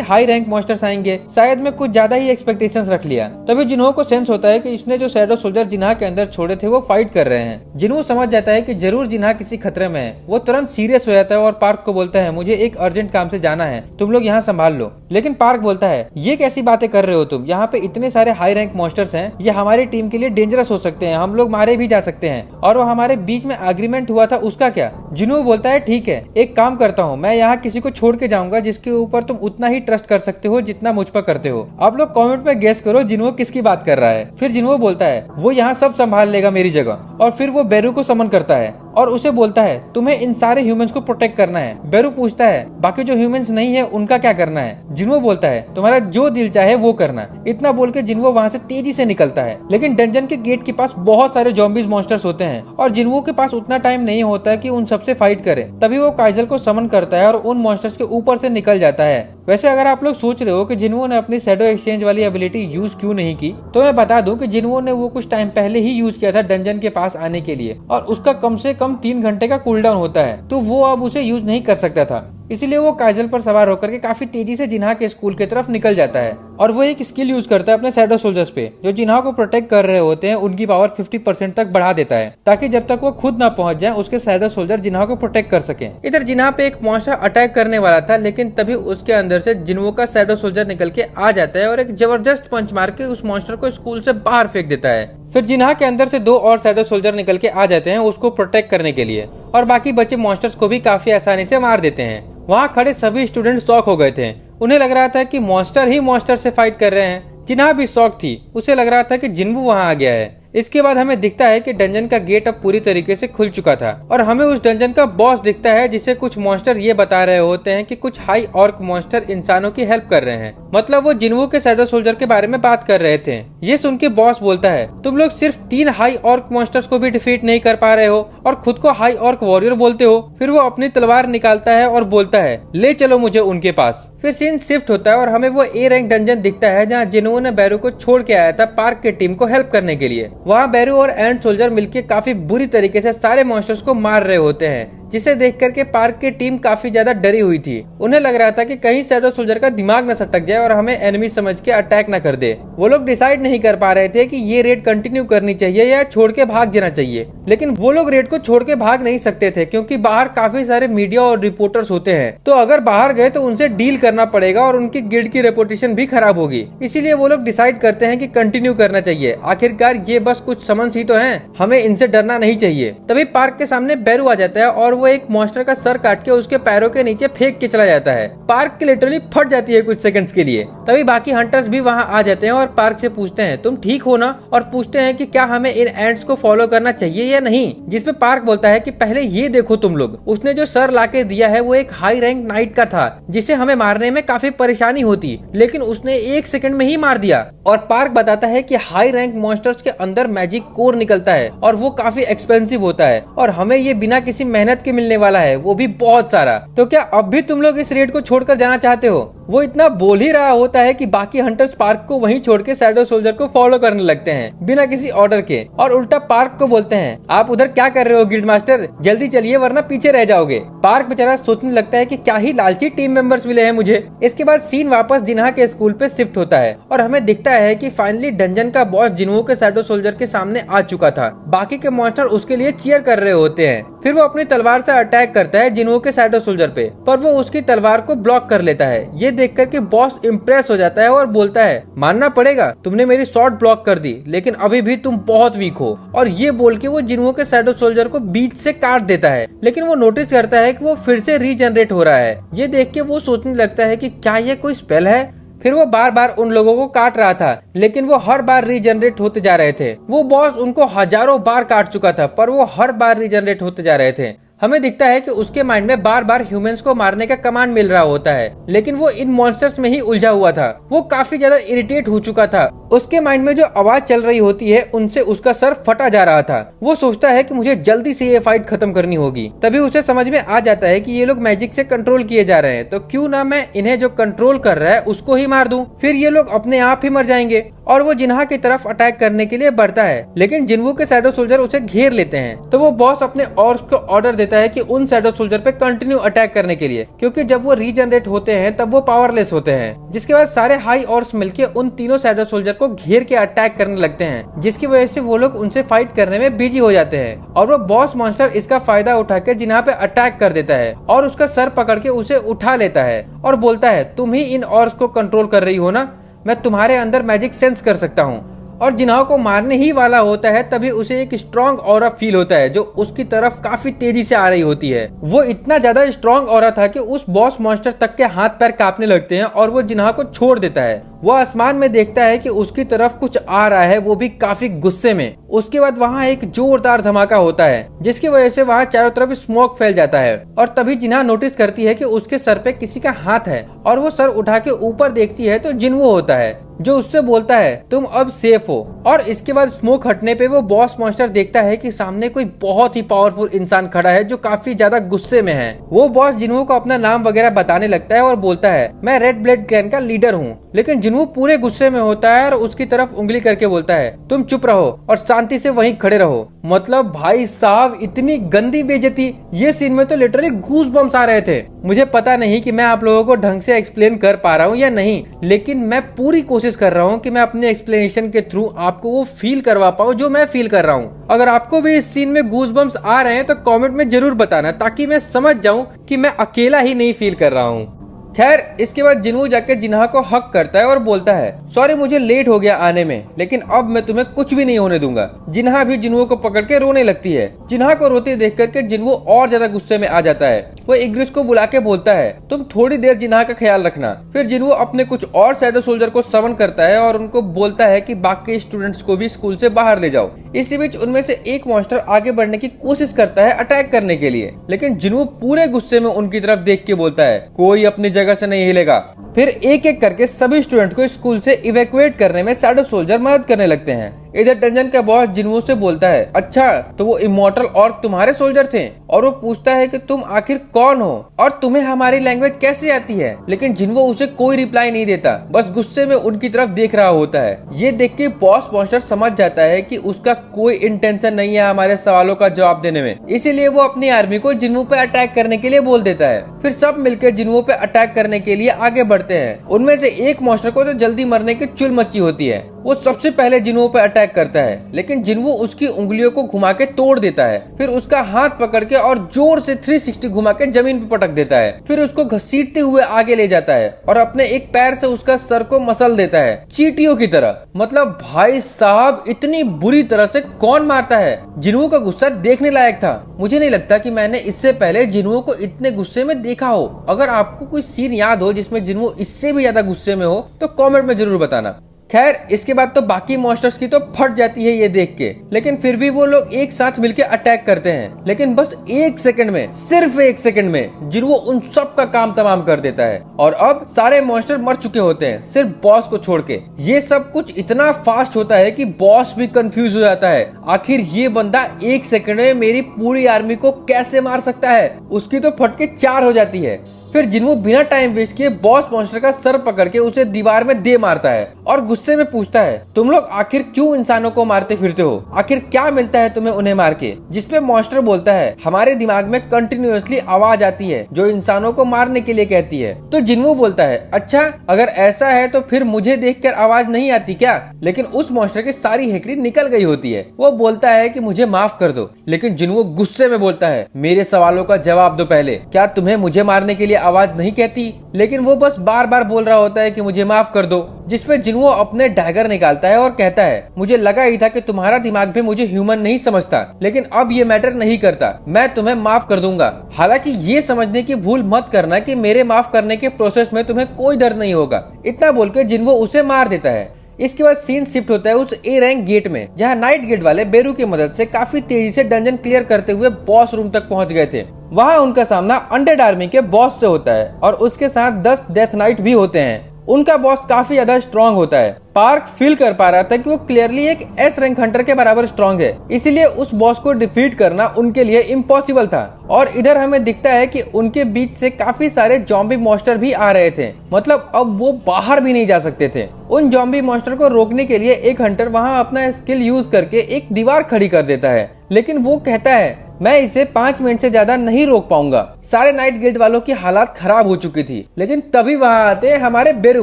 हाई रैंक मॉन्स्टर्स आएंगे, शायद मैं कुछ ज्यादा ही एक्सपेक्टेशंस रख लिया। तभी जिन्हो को सेंस होता है कि इसने जो शैडो सोल्जर जिन्हा के अंदर छोड़े थे वो फाइट कर रहे हैं। जिन्हो समझ जाता है कि जरूर जिन्हा किसी खतरे में है। वो तुरंत सीरियस हो जाता है और पार्क को बोलता है, मुझे एक अर्जेंट काम से जाना है, तुम लोग यहाँ संभाल लो। लेकिन पार्क बोलता है, ये कैसी बातें कर रहे हो तुम, यहाँ पे इतने सारे हाई रैंक मॉन्स्टर्स हैं, ये हमारी टीम के लिए डेंजरस हो सकते हैं, हम लोग मारे भी जा सकते हैं। और वो हमारे बीच में एग्रीमेंट हुआ था उसका क्या? जिन्हो बोलता है, ठीक है, एक काम करता हूँ, मैं यहाँ किसी को छोड़ के जाऊंगा जिसके ऊपर तुम उतना ही ट्रस्ट कर सकते हो जितना मुझ पर करते हो। आप लोग कमेंट में गेस करो जिन्हो किसकी बात कर रहा है। फिर जिन्हो बोलता है, वो यहाँ सब संभाल लेगा मेरी जगह। और फिर वो बेरू को समन करता है और उसे बोलता है, तुम्हें इन सारे ह्यूमंस को प्रोटेक्ट करना है। बेरू पूछता है, बाकी जो ह्यूमंस नहीं है उनका क्या करना है? जिन्हो बोलता है, तुम्हारा जो दिल चाहे वो करना। इतना बोल के जिन्हो वहाँ से तेजी से निकलता है। लेकिन डंजन के गेट के पास बहुत सारे ज़ॉम्बीज मॉन्स्टर्स होते हैं और जिन्हो के पास उतना टाइम नहीं होता कि उन सबसे फाइट करे। तभी वो काइजल को समन करता है और उन मॉन्स्टर्स के ऊपर से निकल जाता है। वैसे अगर आप लोग सोच रहे हो कि जिन्हो ने अपनी शैडो एक्सचेंज वाली एबिलिटी यूज क्यों नहीं की, तो मैं बता दूं कि जिन्हो ने वो कुछ टाइम पहले ही यूज किया था डंजन के पास आने के लिए, और उसका कम से कम 3 घंटे का कूलडाउन होता है, तो वो अब उसे यूज नहीं कर सकता था। इसीलिए वो काइजल पर सवार होकर के काफी तेजी से जिन्हा के स्कूल की तरफ निकल जाता है और वो एक स्किल यूज करता है अपने शैडो सोल्जर्स पे, जो जिन्हा को प्रोटेक्ट कर रहे होते हैं उनकी पावर 50% तक बढ़ा देता है, ताकि जब तक वो खुद ना पहुंच जाए उसके शैडो सोल्जर जिन्हा को प्रोटेक्ट कर सके। इधर जिन्हा पे एक मॉन्स्टर अटैक करने वाला था, लेकिन तभी उसके अंदर से जिन्हो का शैडो सोल्जर निकल के आ जाता है और एक जबरदस्त पंच मार के उस मॉन्स्टर को स्कूल से बाहर फेंक देता है। फिर जिन्हा के अंदर से 2 और शैडो सोल्जर निकल के आ जाते हैं उसको प्रोटेक्ट करने के लिए, और बाकी बचे मॉन्स्टर्स को भी काफी आसानी से मार देते हैं। वहाँ खड़े सभी स्टूडेंट शॉक हो गए थे। उन्हें लग रहा था कि मॉन्स्टर ही मॉन्स्टर से फाइट कर रहे हैं। जिन्हा भी शॉक थी, उसे लग रहा था कि जिन्वू वहाँ आ गया है। इसके बाद हमें दिखता है कि डंजन का गेट अब पूरी तरीके से खुल चुका था और हमें उस डंजन का बॉस दिखता है, जिसे कुछ मॉन्स्टर ये बता रहे होते हैं कि कुछ हाई ऑर्क मॉन्स्टर इंसानों की हेल्प कर रहे हैं। मतलब वो जिन्वू के शैडो सोल्जर के बारे में बात कर रहे थे। ये सुन के बॉस बोलता है, तुम लोग सिर्फ 3 हाई ऑर्क मॉन्स्टर्स को भी डिफीट नहीं कर पा रहे हो और खुद को हाई ऑर्क वॉरियर बोलते हो। फिर वो अपनी तलवार निकालता है और बोलता है, ले चलो मुझे उनके पास। फिर सीन शिफ्ट होता है और हमें वो ए रैंक डंजन दिखता है जहाँ जिन्वू ने बैरू को छोड़ के आया था पार्क की टीम को हेल्प करने के लिए। वहाँ बैरू और एंड सोल्जर मिलके काफी बुरी तरीके से सारे मॉन्स्टर्स को मार रहे होते हैं, जिसे देख करके पार्क की टीम काफी ज्यादा डरी हुई थी। उन्हें लग रहा था कि कहीं शैडो सोल्जर का दिमाग न सटक जाए और हमें एनिमी समझ के अटैक न कर दे। वो लोग डिसाइड नहीं कर पा रहे थे कि ये रेड कंटिन्यू करनी चाहिए या छोड़ के भाग जाना चाहिए। लेकिन वो लोग रेड को छोड़ के भाग नहीं सकते थे, क्योंकि बाहर काफी सारे मीडिया और रिपोर्टर्स होते हैं। तो अगर बाहर गए तो उनसे डील करना पड़ेगा और उनकी गिल्ड की रेपुटेशन भी खराब होगी। इसीलिए वो लोग डिसाइड करते हैं कि कंटिन्यू करना चाहिए। आखिरकार ये बस कुछ समन्स ही तो हैं, हमें इनसे डरना नहीं चाहिए। तभी पार्क के सामने बैरू आ जाता है और वो एक मॉन्स्टर का सर काट के उसके पैरों के नीचे फेंक के चला जाता है। पार्क की लिटरली फट जाती है कुछ सेकंड्स के लिए। तभी बाकी हंटर्स भी वहाँ आ जाते हैं और पार्क से पूछते हैं तुम ठीक हो ना, और पूछते हैं कि क्या हमें इन एंड्स को फॉलो करना चाहिए या नहीं। जिसपे पार्क बोलता है कि पहले ये देखो तुम लोग, उसने जो सर लाके दिया है वो एक हाई रैंक नाइट का था जिसे हमें मारने में काफी परेशानी होती, लेकिन उसने 1 सेकंड में ही मार दिया। और पार्क बताता है कि हाई रैंक मॉन्स्टर्स के अंदर मैजिक कोर निकलता है और वो काफी एक्सपेंसिव होता है और हमें ये बिना किसी मेहनत के मिलने वाला है, वो भी बहुत सारा। तो क्या अब भी तुम लोग इस रेड को छोड़कर जाना चाहते हो? वो इतना बोल ही रहा होता है कि बाकी हंटर्स पार्क को वहीं छोड़ के शैडो सोल्जर को फॉलो करने लगते हैं बिना किसी ऑर्डर के, और उल्टा पार्क को बोलते हैं आप उधर क्या कर रहे हो गिल्ड मास्टर, जल्दी चलिए वरना पीछे रह जाओगे। पार्क बेचारा सोचने लगता है कि क्या ही लालची टीम मेंबर्स मिले हैं मुझे। इसके बाद सीन वापस जिन्हा के स्कूल पे शिफ्ट होता है और हमें दिखता है कि फाइनली डंजन का बॉस जिन्हो के शैडो सोल्जर के सामने आ चुका था। बाकी के मॉन्स्टर उसके लिए चीयर कर रहे होते हैं। फिर वो अपनी तलवार से अटैक करता है जिन्हो के शैडो सोल्जर पे, पर वो उसकी तलवार को ब्लॉक कर लेता है। ये देख कर के बॉस इम्प्रेस हो जाता है और बोलता है मानना पड़ेगा तुमने मेरी शॉट ब्लॉक कर दी, लेकिन अभी भी तुम बहुत वीक हो। और ये बोल के वो जिन्हो के शैडो सोल्जर को बीच से काट देता है, लेकिन वो नोटिस करता है कि वो फिर से रीजनरेट हो रहा है। ये देख के वो सोचने लगता है कि क्या ये कोई स्पेल है। फिर वो बार बार उन लोगों को काट रहा था, लेकिन वो हर बार रीजनरेट होते जा रहे थे। वो बॉस उनको हजारों बार काट चुका था, पर वो हर बार रीजनरेट होते जा रहे थे। हमें दिखता है कि उसके माइंड में बार बार ह्यूमंस को मारने का कमांड मिल रहा होता है, लेकिन वो इन मॉन्स्टर्स में ही उलझा हुआ था। वो काफी ज्यादा इरिटेट हो चुका था। उसके माइंड में जो आवाज चल रही होती है उनसे उसका सर फटा जा रहा था। वो सोचता है कि मुझे जल्दी से ये फाइट खत्म करनी होगी। तभी उसे समझ में आ जाता है कि ये लोग मैजिक से कंट्रोल किए जा रहे हैं, तो क्यों ना मैं इन्हें जो कंट्रोल कर रहा है उसको ही मार दूं। फिर ये लोग अपने आप ही मर जाएंगे। और वो जिन्हा की तरफ अटैक करने के लिए बढ़ता है, लेकिन जिन्हो के शैडो सोल्जर उसे घेर लेते हैं। तो वो बॉस अपने ऑर्क्स को ऑर्डर देता है कि उन शैडो सोल्जर पे कंटिन्यू अटैक करने के लिए, क्योंकि जब वो रीजनरेट होते हैं तब वो पावरलेस होते हैं। जिसके बाद सारे हाई ऑर्क्स मिलके उन तीनों शैडो सोल्जर को घेर के अटैक करने लगते हैं, जिसकी वजह से वो लोग उनसे फाइट करने में बिजी हो जाते हैं। और वो बॉस मॉन्स्टर इसका फायदा उठा के जिन्हा पे अटैक कर देता है और उसका सर पकड़ के उसे उठा लेता है और बोलता है तुम ही इन ऑर्क्स को कंट्रोल कर रही हो ना, मैं तुम्हारे अंदर मैजिक सेंस कर सकता हूँ। और जिन्हा को मारने ही वाला होता है तभी उसे एक स्ट्रॉन्ग ऑरा फील होता है जो उसकी तरफ काफी तेजी से आ रही होती है। वो इतना ज्यादा स्ट्रॉन्ग ऑरा था कि उस बॉस मॉन्स्टर तक के हाथ पैर कांपने लगते हैं और वो जिन्हा को छोड़ देता है। वो आसमान में देखता है कि उसकी तरफ कुछ आ रहा है, वो भी काफी गुस्से में। उसके बाद वहाँ एक जोरदार धमाका होता है जिसकी वजह से वहाँ चारों तरफ स्मोक फैल जाता है। और तभी जिन्हा नोटिस करती है कि उसके सर पे किसी का हाथ है और वो सर उठा के ऊपर देखती है तो जिन्हो होता है जो उससे बोलता है तुम अब सेफ हो। और इसके बाद स्मोक हटने पे वो बॉस मॉन्स्टर देखता है कि सामने कोई बहुत ही पावरफुल इंसान खड़ा है जो काफी ज्यादा गुस्से में है। वो बॉस जिन्हो को अपना नाम वगैरह बताने लगता है और बोलता है मैं रेड ब्लड क्लैन का लीडर हूँ, लेकिन जिन्हो पूरे गुस्से में होता है और उसकी तरफ उंगली करके बोलता है तुम चुप रहो और शांति से वहीं खड़े रहो। मतलब भाई साहब इतनी गंदी बेइज्जती, ये सीन में तो लिटरली गूज बम्स आ रहे थे। मुझे पता नहीं कि मैं आप लोगों को ढंग से एक्सप्लेन कर पा रहा हूँ या नहीं, लेकिन मैं पूरी कोशिश कर रहा हूँ कि मैं अपने एक्सप्लेनेशन के थ्रू आपको वो फील करवा पाऊँ जो मैं फील कर रहा हूँ। अगर आपको भी इस सीन में गूज बम्स आ रहे हैं तो कमेंट में जरूर बताना, ताकि मैं समझ जाऊं कि मैं अकेला ही नहीं फील कर रहा हूँ। खैर इसके बाद जिन्हो जाकर जिन्हा को हक करता है और बोलता है सॉरी मुझे लेट हो गया आने में, लेकिन अब मैं तुम्हें कुछ भी नहीं होने दूंगा। जिन्हा भी जिन्हो को पकड़ के रोने लगती है। जिन्हा को रोते देख करके जिन्हो और ज्यादा गुस्से में आ जाता है। वो इग्रिस को बुला के बोलता है तुम थोड़ी देर जिन्हा का ख्याल रखना। फिर जिन्हो अपने कुछ और शैडो सोल्जर को समन करता है और उनको बोलता है कि बाकी स्टूडेंट्स को भी स्कूल से बाहर ले जाओ। इसी बीच उनमें से एक मॉन्स्टर आगे बढ़ने की कोशिश करता है अटैक करने के लिए, लेकिन जिन्हो पूरे गुस्से में उनकी तरफ देख के बोलता है कोई अपनी जगह से नहीं हिलेगा। फिर एक एक करके सभी स्टूडेंट को स्कूल से इवैक्यूएट करने में शैडो सोल्जर मदद करने लगते हैं। इधर डंजन का बॉस जिन्हो से बोलता है अच्छा तो वो इमॉर्टल ऑर्क तुम्हारे सोल्जर थे, और वो पूछता है कि तुम आखिर कौन हो और तुम्हें हमारी लैंग्वेज कैसे आती है। लेकिन जिन्हो उसे कोई रिप्लाई नहीं देता, बस गुस्से में उनकी तरफ देख रहा होता है। ये देख के बॉस मॉन्स्टर समझ जाता है कि उसका कोई इंटेंशन नहीं है हमारे सवालों का जवाब देने में, इसीलिए वो अपनी आर्मी को जिन्हो पे अटैक करने के लिए बोल देता है। फिर सब मिलकर जिन्हो पे अटैक करने के लिए आगे बढ़ते हैं। उनमें से एक मॉन्स्टर को तो जल्दी मरने की चुल मची होती है। वो सबसे पहले जिन्हो पे अटैक अटैक करता है, लेकिन जिनवू उसकी उंगलियों को घुमा के तोड़ देता है। फिर उसका हाथ पकड़ के और जोर से 360 घुमा के जमीन पे पटक देता है। फिर उसको घसीटते हुए आगे ले जाता है और अपने एक पैर से उसका सर को मसल देता है, चींटियों की तरह। मतलब भाई साहब, इतनी बुरी तरह से कौन मारता है। जिनवू का गुस्सा देखने लायक था। मुझे नहीं लगता कि मैंने इससे पहले जिनवू को इतने गुस्से में देखा हो। अगर आपको कोई सीन याद हो जिसमें जिनवू इससे भी ज्यादा गुस्से में हो तो कमेंट में जरूर बताना। खैर, इसके बाद तो बाकी मॉन्स्टर्स की तो फट जाती है ये देख के, लेकिन फिर भी वो लोग एक साथ मिलकर अटैक करते हैं। लेकिन बस 1 सेकंड में, सिर्फ 1 सेकंड में जिनवू उन सब का काम तमाम कर देता है और अब सारे मॉन्स्टर मर चुके होते हैं, सिर्फ बॉस को छोड़ के। ये सब कुछ इतना फास्ट होता है कि बॉस भी कंफ्यूज हो जाता है। आखिर ये बंदा 1 सेकंड में मेरी पूरी आर्मी को कैसे मार सकता है। उसकी तो फटके 4 हो जाती है। फिर जिनवू बिना टाइम वेस्ट किए बॉस मॉन्स्टर का सर पकड़ के उसे दीवार में दे मारता है और गुस्से में पूछता है, तुम लोग आखिर क्यों इंसानों को मारते फिरते हो? आखिर क्या मिलता है तुम्हें उन्हें मार के? जिसपे मॉन्स्टर बोलता है, हमारे दिमाग में कंटिन्यूअसली आवाज आती है जो इंसानों को मारने के लिए कहती है। तो जिनवू बोलता है, अच्छा अगर ऐसा है तो फिर मुझे देखकर आवाज नहीं आती क्या? लेकिन उस मॉन्स्टर की सारी हेकड़ी निकल गई होती है। वो बोलता है कि मुझे माफ कर दो, लेकिन जिनवू गुस्से में बोलता है, मेरे सवालों का जवाब दो पहले। क्या तुम्हें मुझे मारने के लिए आवाज नहीं कहती? लेकिन वो बस बार बार बोल रहा होता है कि मुझे माफ कर दो। जिसपे जिनवू अपने डैगर निकालता है और कहता है, मुझे लगा ही था कि तुम्हारा दिमाग भी मुझे ह्यूमन नहीं समझता, लेकिन अब ये मैटर नहीं करता, मैं तुम्हें माफ कर दूंगा। हालांकि ये समझने की भूल मत करना कि मेरे माफ करने के प्रोसेस में तुम्हें कोई डर नहीं होगा। इतना बोलकर जिनवू उसे मार देता है। इसके बाद सीन शिफ्ट होता है उस ए रैंक गेट में, जहां नाइट गेट वाले बेरू की मदद से काफी तेजी से डंजन क्लियर करते हुए बॉस रूम तक पहुंच गए थे। वहां उनका सामना अनडेड आर्मी के बॉस से होता है और उसके साथ 10 डेथ नाइट भी होते हैं। उनका बॉस काफी ज्यादा स्ट्रॉन्ग होता है। पार्क फील कर पा रहा था कि वो क्लियरली एक एस रैंक हंटर के बराबर स्ट्रॉन्ग है, इसीलिए उस बॉस को डिफीट करना उनके लिए इम्पॉसिबल था। और इधर हमें दिखता है कि उनके बीच से काफी सारे जॉम्बी मॉन्स्टर भी आ रहे थे। मतलब अब वो बाहर भी नहीं जा सकते थे। उन जॉम्बी मॉन्स्टर को रोकने के लिए एक हंटर वहां अपना स्किल यूज करके एक दीवार खड़ी कर देता है, लेकिन वो कहता है, मैं इसे 5 मिनट से ज्यादा नहीं रोक पाऊंगा। सारे नाइट गिल्ड वालों की हालात खराब हो चुकी थी, लेकिन तभी वहां आते हैं हमारे बेरू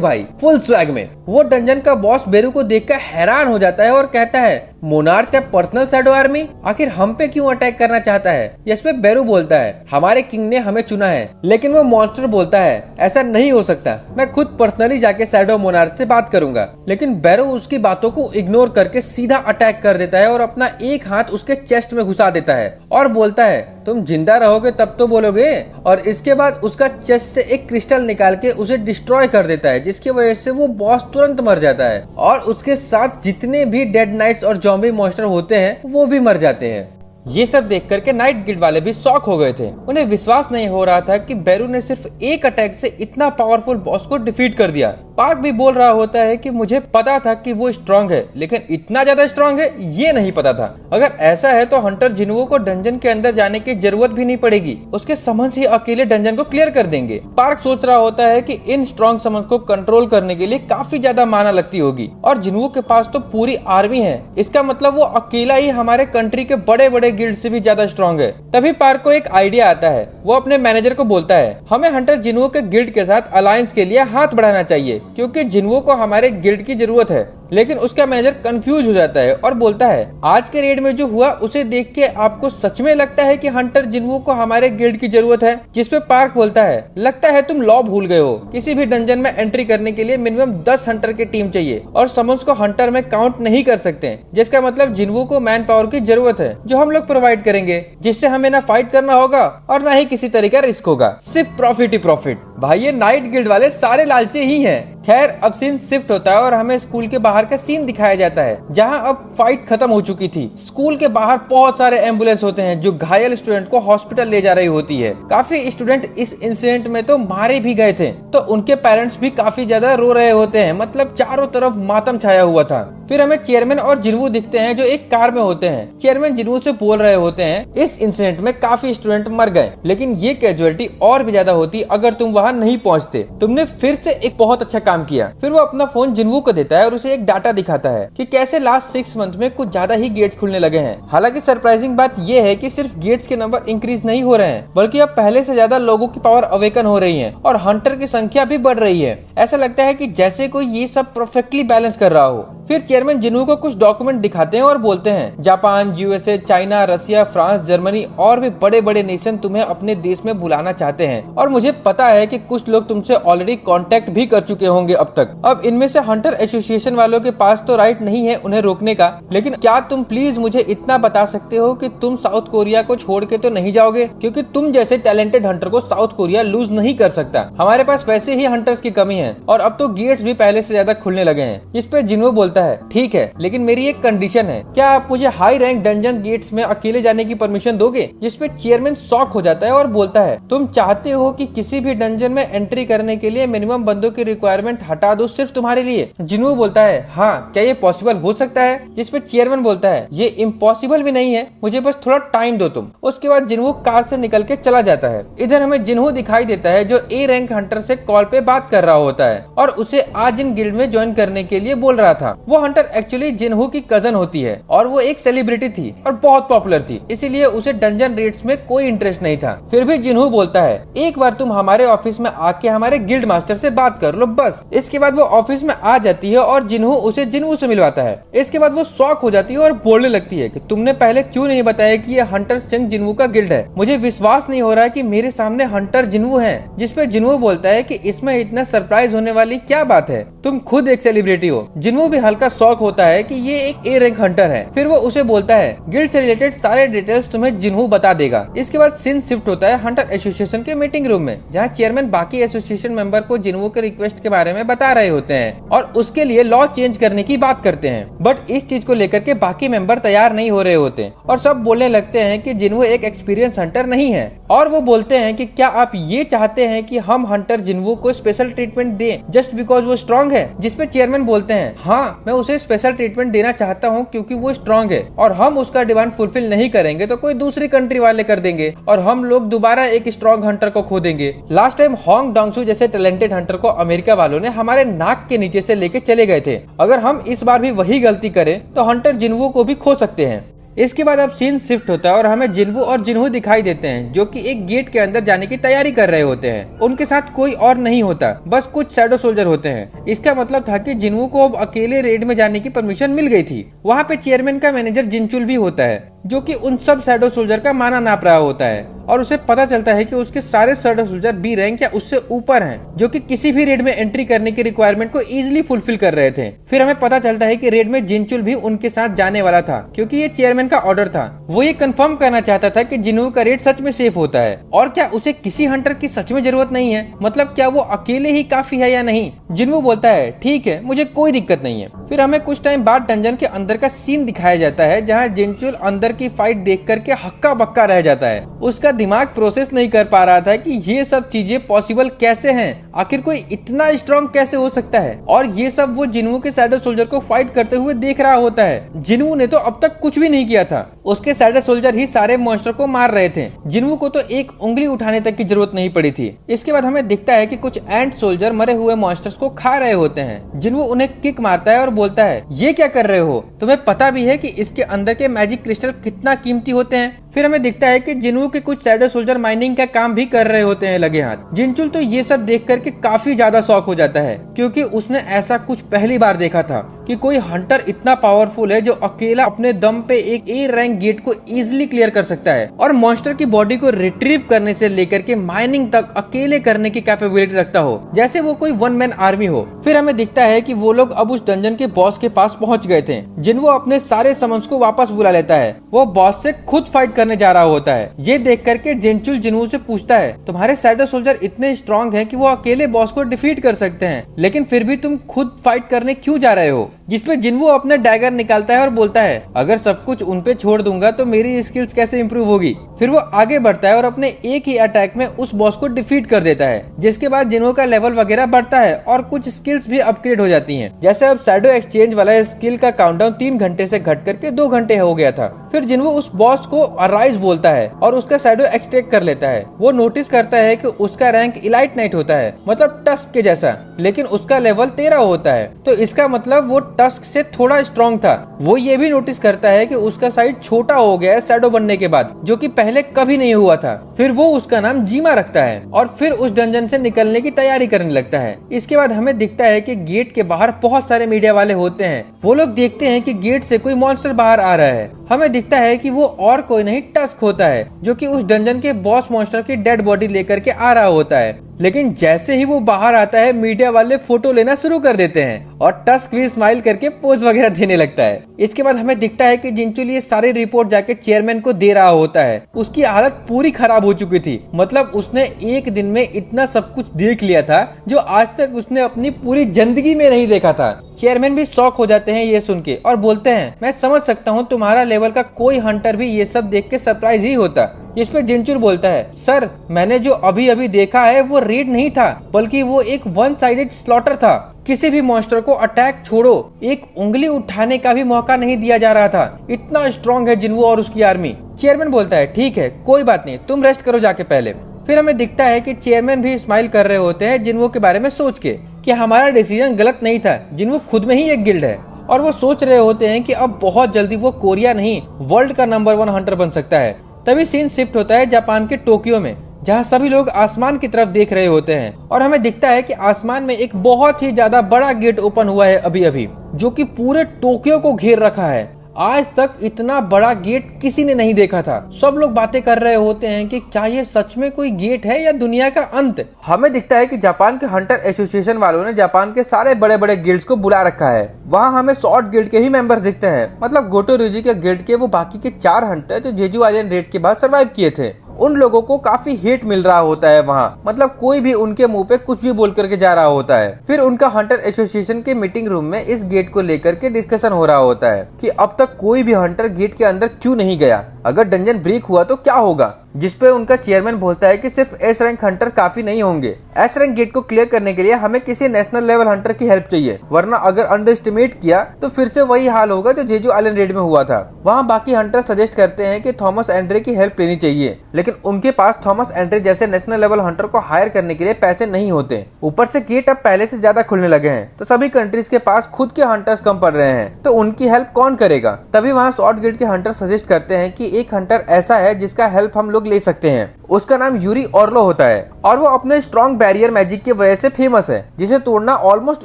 भाई फुल स्वैग में। वो डंजन का बॉस बेरू को देखकर हैरान हो जाता है और कहता है, मोनार्च का पर्सनल शैडो आर्मी आखिर हम पे क्यों अटैक करना चाहता है? इस पे बेरू बोलता है, हमारे किंग ने हमें चुना है। लेकिन वो मॉन्स्टर बोलता है, ऐसा नहीं हो सकता, मैं खुद पर्सनली जाके शैडो मोनार्च से बात करूंगा। लेकिन बेरू उसकी बातों को इग्नोर करके सीधा अटैक कर देता है और अपना एक हाथ उसके चेस्ट में घुसा देता है और बोलता है, तुम जिंदा रहोगे तब तो बोलोगे। और इसके बाद उसका चेस्ट से एक क्रिस्टल निकाल के उसे डिस्ट्रॉय कर देता है, जिसकी वजह से वो बॉस तुरंत मर जाता है और उसके साथ जितने भी डेड नाइट्स और जॉम्बी मॉन्स्टर होते हैं वो भी मर जाते हैं। ये सब देख करके नाइट गिल्ड वाले भी शॉक हो गए थे। उन्हें विश्वास नहीं हो रहा था कि बेरू ने सिर्फ एक अटैक से इतना पावरफुल बॉस को डिफीट कर दिया। पार्क भी बोल रहा होता है कि मुझे पता था कि वो स्ट्रांग है, लेकिन इतना ज्यादा स्ट्रांग है ये नहीं पता था। अगर ऐसा है तो हंटर जिनवू को डंजन के अंदर जाने की जरूरत भी नहीं पड़ेगी, उसके समन्स ही अकेले डंजन को क्लियर कर देंगे। पार्क सोच रहा होता है कि इन स्ट्रांग समन्स को कंट्रोल करने के लिए काफी ज्यादा माना लगती होगी और जिनवू के पास तो पूरी आर्मी है। इसका मतलब वो अकेला ही हमारे कंट्री के बड़े बड़े गिल्ड से भी ज्यादा स्ट्रांग है। तभी पार्क को एक आइडिया आता है। वो अपने मैनेजर को बोलता है, हमें हंटर जिनवू के गिल्ड के साथ अलायंस के लिए हाथ बढ़ाना चाहिए, क्योंकि जिनवू को हमारे गिल्ड की जरूरत है। लेकिन उसका मैनेजर कंफ्यूज हो जाता है और बोलता है, आज के रेड में जो हुआ उसे देख के आपको सच में लगता है कि हंटर जिनवू को हमारे गिल्ड की जरूरत है? जिसपे पार्क बोलता है, लगता है तुम लॉ भूल गए हो। किसी भी डंजन में एंट्री करने के लिए मिनिमम 10 हंटर की टीम चाहिए और समन्स को हंटर में काउंट नहीं कर सकते, जिसका मतलब जिनवू को मैन पावर की जरूरत है जो हम लोग प्रोवाइड करेंगे, जिससे हमें ना फाइट करना होगा और ना ही किसी तरह का रिस्क होगा, सिर्फ प्रॉफिट ही प्रॉफिट। भाई ये नाइट गिल्ड वाले सारे लालची ही हैं। खैर अब सीन शिफ्ट होता है और हमें स्कूल के बाहर का सीन दिखाया जाता है, जहां अब फाइट खत्म हो चुकी थी। स्कूल के बाहर बहुत सारे एम्बुलेंस होते हैं जो घायल स्टूडेंट को हॉस्पिटल ले जा रही होती है। काफी स्टूडेंट इस इंसिडेंट में तो मारे भी गए थे, तो उनके पेरेंट्स भी काफी ज्यादा रो रहे होते हैं। मतलब चारों तरफ मातम छाया हुआ था। फिर हमें चेयरमैन और जिनवू दिखते हैं जो एक कार में होते हैं। चेयरमैन जिनवू से बोल रहे होते हैं, इस इंसिडेंट में काफी स्टूडेंट मर गए, लेकिन ये कैजुअलिटी और भी ज्यादा होती अगर तुम वहाँ नहीं पहुँचते। तुमने फिर से एक बहुत अच्छा काम किया। फिर वो अपना फोन जिनवू को देता है और उसे एक डाटा दिखाता है कि कैसे लास्ट 6 मंथ में कुछ ज्यादा ही गेट्स खुलने लगे हैं। हालांकि सरप्राइजिंग बात ये है कि सिर्फ गेट्स के नंबर इंक्रीज नहीं हो रहे हैं, बल्कि अब पहले से ज्यादा लोगों की पावर अवेकन हो रही है और हंटर की संख्या भी बढ़ रही है। ऐसा लगता है कि जैसे कोई ये सब परफेक्टली बैलेंस कर रहा हो। फिर चेयरमैन जिन्हू को कुछ डॉक्यूमेंट दिखाते हैं और बोलते हैं जापान, यूएसए, चाइना, रसिया, फ्रांस, जर्मनी और भी बड़े बड़े नेशन तुम्हें अपने देश में बुलाना चाहते हैं और मुझे पता है कि कुछ लोग तुमसे ऑलरेडी कांटेक्ट भी कर चुके होंगे अब तक। अब इनमें से हंटर एसोसिएशन वालों के पास तो राइट नहीं है उन्हें रोकने का, लेकिन क्या तुम प्लीज मुझे इतना बता सकते हो कि तुम साउथ कोरिया को छोड़ के तो नहीं जाओगे, क्योंकि तुम जैसे टैलेंटेड हंटर को साउथ कोरिया लूज नहीं कर सकता। हमारे पास वैसे ही हंटर्स की कमी है और अब तो गेट्स भी पहले से ज्यादा खुलने लगे हैं। जिस पे जिन्हो बोलता है ठीक है, लेकिन मेरी एक कंडीशन है, क्या आप मुझे हाई रैंक डंजन गेट्स में अकेले जाने की परमिशन दोगे? जिस पे चेयरमैन शॉक हो जाता है और बोलता है तुम चाहते हो कि किसी भी डंजन में एंट्री करने के लिए मिनिमम बंदों की रिक्वायरमेंट हटा दो सिर्फ तुम्हारे लिए? जिन्हो बोलता है हाँ, क्या ये पॉसिबल हो सकता है? जिस पे चेयरमैन बोलता है ये इम्पॉसिबल भी नहीं है, मुझे बस थोड़ा टाइम दो तुम। उसके बाद जिन्हो कार से निकल के चला जाता है। इधर हमें जिन्हो दिखाई देता है जो ए रैंक हंटर से कॉल पे बात कर रहा होता है और उसे आज इन गिल्ड में ज्वाइन करने के लिए बोल रहा था। वो हंटर एक्चुअली जिन्हो की कजन होती है और वो एक सेलिब्रिटी थी और बहुत पॉपुलर थी, इसीलिए उसे डंजन रेड्स में कोई इंटरेस्ट नहीं था। फिर भी जिन्हो बोलता है एक बार तुम हमारे ऑफिस में आके हमारे गिल्ड मास्टर से बात कर लो बस। इसके बाद वो ऑफिस में आ जाती है और जिन्हो उसे जिन्हो से मिलवाता है। इसके बाद वो शॉक हो जाती है और बोलने लगती है कि तुमने पहले क्यों नहीं बताया कि ये हंटर सिंह जिन्हो का गिल्ड है? मुझे विश्वास नहीं हो रहा है कि मेरे सामने हंटर जिन्हो है। जिस पे जिन्हो बोलता है कि इसमें इतना सरप्राइज होने वाली क्या बात है, तुम खुद एक सेलिब्रिटी हो। जिन्हो भी हल्का शॉक होता है कि ये एक ए रैंक हंटर है। फिर वो उसे बोलता है गिल्ड से रिलेटेड सारे डिटेल्स तुम्हें जिन्हो बता देगा। इसके बाद सीन शिफ्ट होता है हंटर एसोसिएशन के मीटिंग रूम में, जहाँ चेयरमैन बाकी एसोसिएशन मेंबर को जिन्हो के रिक्वेस्ट के बारे में बता रहे होते हैं और उसके लिए लॉ चेंज करने की बात करते हैं। बट इस चीज को लेकर के बाकी मेंबर तैयार नहीं हो रहे होते और सब बोलने लगते हैं कि जिन्हो एक एक्सपीरियंस हंटर नहीं है। और वो बोलते हैं कि क्या आप ये चाहते हैं कि हम हंटर जिन्हो को स्पेशल ट्रीटमेंट दें जस्ट बिकॉज वो स्ट्रॉन्ग है? जिसपे चेयरमैन बोलते हैं हाँ, मैं उसे स्पेशल ट्रीटमेंट देना चाहता हूँ क्योंकि वो स्ट्रॉन्ग है और हम उसका डिमांड फुलफिल नहीं करेंगे तो कोई दूसरी कंट्री वाले कर देंगे और हम लोग दोबारा एक स्ट्रॉन्ग हंटर को खो देंगे। लास्ट टाइम होंग डोंगसू जैसे टैलेंटेड हंटर को अमेरिका वालों ने हमारे नाक के नीचे से लेके चले गए थे। अगर हम इस बार भी वही गलती करें तो हंटर जिन्हो को भी खो सकते हैं। इसके बाद अब सीन शिफ्ट होता है और हमें जिन्हो और जिन्हो दिखाई देते हैं जो कि एक गेट के अंदर जाने की तैयारी कर रहे होते हैं। उनके साथ कोई और नहीं होता, बस कुछ शैडो सोल्जर होते हैं। इसका मतलब था कि जिन्हो को अब अकेले रेड में जाने की परमिशन मिल गई थी। वहाँ पे चेयरमैन का मैनेजर जिनचुल भी होता है जो कि उन सब शैडो सोल्जर का माना नाप रहा होता है और उसे पता चलता है कि उसके सारे शैडो सोल्जर बी रैंक या उससे ऊपर हैं, जो कि किसी भी रेड में एंट्री करने की रिक्वायरमेंट को इजीली फुलफिल कर रहे थे। फिर हमें पता चलता है कि रेड में जिनचुल भी उनके साथ जाने वाला था क्योंकि ये चेयरमैन का ऑर्डर था। वो ये कंफर्म करना चाहता था कि जिन्हो का रेड सच में सेफ होता है और क्या उसे किसी हंटर की सच में जरूरत नहीं है, मतलब क्या वो अकेले ही काफी है या नहीं। जिन्हो बोलता है ठीक है, मुझे कोई दिक्कत नहीं है। फिर हमें कुछ टाइम बाद डंजन के अंदर का सीन दिखाया जाता है जहाँ जिनचुल अंदर की फाइट देख करके हक्का बक्का रह जाता है। उसका दिमाग प्रोसेस नहीं कर पा रहा था कि ये सब चीजें पॉसिबल कैसे हैं, आखिर कोई इतना स्ट्रॉन्ग कैसे हो सकता है। और ये सब वो जिन्हो के शैडो सोल्जर को फाइट करते हुए देख रहा होता है। जिन्हो ने तो अब तक कुछ भी नहीं किया था, उसके शैडो सोल्जर ही सारे मॉन्स्टर को मार रहे थे। जिन्हो को तो एक उंगली उठाने तक की जरूरत नहीं पड़ी थी। इसके बाद हमें दिखता है कि कुछ एंट सोल्जर मरे हुए मॉन्स्टर्स को खा रहे होते हैं। जिन्हो उन्हें किक मारता है और बोलता है ये क्या कर रहे हो, तुम्हें पता भी है कि इसके अंदर के मैजिक क्रिस्टल कितना कीमती होते हैं। फिर हमें दिखता है कि जिन्हो के कुछ शैडो सोल्जर माइनिंग का काम भी कर रहे होते हैं लगे हाथ। जिनचुल तो ये सब देख करके काफी ज्यादा शॉक हो जाता है क्योंकि उसने ऐसा कुछ पहली बार देखा था कि कोई हंटर इतना पावरफुल है जो अकेला अपने दम पे एक ए रैंक गेट को इजीली क्लियर कर सकता है और मॉन्स्टर की बॉडी को रिट्रीव करने से लेकर के माइनिंग तक अकेले करने की कैपेबिलिटी रखता हो, जैसे वो कोई वन मैन आर्मी हो। फिर हमें दिखता है कि वो लोग अब उस डंजन के बॉस के पास पहुंच गए थे। जिन्हो अपने सारे समन्स को वापस बुला लेता है। वो बॉस से खुद फाइट करने जा रहा होता है। ये देख करके जिनचुल जिन्हो से पूछता है तुम्हारे शैडो सोल्जर इतने स्ट्रॉन्ग हैं कि वो अकेले बॉस को डिफीट कर सकते हैं, लेकिन फिर भी तुम खुद फाइट करने क्यों जा रहे हो? जिसपे जिन्हो अपने डैगर निकालता है और बोलता है अगर सब कुछ उन पे छोड़ दूंगा तो मेरी स्किल्स कैसे इंप्रूव होगी। फिर वो आगे बढ़ता है और अपने एक ही अटैक में उस बॉस को डिफीट कर देता है, जिसके बाद जिन्हो का लेवल वगैरह बढ़ता है और कुछ स्किल्स भी अपग्रेड हो जाती हैं। जैसे अब शैडो एक्सचेंज वाला स्किल का काउंटडाउन 3 घंटे से घट करके 2 घंटे हो गया था। फिर जिन्हो उस बॉस को अराइज बोलता है और उसका शैडो एक्सट्रैक्ट कर लेता है। वो नोटिस करता है कि उसका रैंक इलाइट नाइट होता है, मतलब टस्क के जैसा, लेकिन उसका लेवल 13 होता है, तो इसका मतलब वो टस्क से थोड़ा स्ट्रॉन्ग था। वो ये भी नोटिस करता है कि उसका साइज छोटा हो गया है शैडो बनने के बाद, जो कि पहले कभी नहीं हुआ था। फिर वो उसका नाम जीमा रखता है और फिर उस डंजन से निकलने की तैयारी करने लगता है। इसके बाद हमें दिखता है कि गेट के बाहर बहुत सारे मीडिया वाले होते हैं। वो लोग देखते हैं कि गेट से कोई मॉन्स्टर बाहर आ रहा है। हमें दिखता है कि वो और कोई नहीं टस्क होता है, जो कि उस डंजन के बॉस मॉन्स्टर की डेड बॉडी लेकर के आ रहा होता है। लेकिन जैसे ही वो बाहर आता है, मीडिया वाले फोटो लेना शुरू कर देते हैं और टस्क भी स्माइल करके पोज वगैरह देने लगता है। इसके बाद हमें दिखता है कि जिंचुल ये सारी रिपोर्ट जाके चेयरमैन को दे रहा होता है। उसकी हालत पूरी खराब हो चुकी थी, मतलब उसने एक दिन में इतना सब कुछ देख लिया था जो आज तक उसने अपनी पूरी जिंदगी में नहीं देखा था। चेयरमैन भी शॉक हो जाते हैं ये सुन के और बोलते हैं, मैं समझ सकता हूँ तुम्हारा लेवल का कोई हंटर भी ये सब देख के सरप्राइज ही होता। इस पे जिंचुल बोलता है, सर मैंने जो अभी अभी देखा है वो रेड नहीं था, बल्कि वो एक वन साइडेड स्लॉटर था। किसी भी मॉन्स्टर को अटैक छोड़ो, एक उंगली उठाने का भी मौका नहीं दिया जा रहा था। इतना स्ट्रॉन्ग है जिन्वो और उसकी आर्मी। चेयरमैन बोलता है, ठीक है कोई बात नहीं, तुम रेस्ट करो जाके पहले। फिर हमें दिखता है कि चेयरमैन भी स्माइल कर रहे होते हैं जिन्वो के बारे में सोच के कि हमारा डिसीजन गलत नहीं था। जिन्वो खुद में ही एक गिल्ड है और वो सोच रहे होते हैं कि अब बहुत जल्दी वो कोरिया नहीं वर्ल्ड का नंबर 1 हंटर बन सकता है। तभी सीन शिफ्ट होता है जापान के टोक्यो में, जहाँ सभी लोग आसमान की तरफ देख रहे होते हैं और हमें दिखता है कि आसमान में एक बहुत ही ज्यादा बड़ा गेट ओपन हुआ है अभी अभी, जो कि पूरे टोक्यो को घेर रखा है। आज तक इतना बड़ा गेट किसी ने नहीं देखा था। सब लोग बातें कर रहे होते हैं कि क्या ये सच में कोई गेट है या दुनिया का अंत। हमें दिखता है कि जापान के हंटर एसोसिएशन वालों ने जापान के सारे बड़े बड़े गिल्ड्स को बुला रखा है। वहाँ हमें शॉर्ट गिल्ड के ही मेंबर्स दिखते हैं, मतलब गोटो रिजी के गिल्ड के वो बाकी के 4 हंटर जो जेजू आइलैंड रेड के बाद सर्वाइव किए थे। उन लोगों को काफी हेट मिल रहा होता है वहाँ, मतलब कोई भी उनके मुंह पे कुछ भी बोल करके जा रहा होता है। फिर उनका हंटर एसोसिएशन के मीटिंग रूम में इस गेट को लेकर के डिस्कशन हो रहा होता है कि अब तक कोई भी हंटर गेट के अंदर क्यों नहीं गया, अगर डंजन ब्रेक हुआ तो क्या होगा। जिसपे उनका चेयरमैन बोलता है कि सिर्फ एस रैंक हंटर काफी नहीं होंगे। एस रैंक गेट को क्लियर करने के लिए हमें किसी नेशनल लेवल हंटर की हेल्प चाहिए, वरना अगर अंडर एस्टिमेट किया तो फिर से वही हाल होगा जो जेजू आइलैंड रेड में हुआ था। वहाँ बाकी हंटर सजेस्ट करते हैं कि थॉमस एंड्रे की हेल्प लेनी चाहिए, लेकिन उनके पास थॉमस एंड्रे जैसे नेशनल लेवल हंटर को हायर करने के लिए पैसे नहीं होते। ऊपर से गेट अब पहले से ज्यादा खुलने लगे हैं, तो सभी कंट्रीज के पास खुद के हंटर्स कम पड़ रहे हैं, तो उनकी हेल्प कौन करेगा। तभी वहाँ शॉर्ट गिल्ड के हंटर सजेस्ट करते हैं कि एक हंटर ऐसा है जिसका हेल्प हम लोग ले सकते हैं। उसका नाम यूरी ऑर्लो होता है और वो अपने स्ट्रॉन्ग बैरियर मैजिक की वजह से फेमस है, जिसे तोड़ना ऑलमोस्ट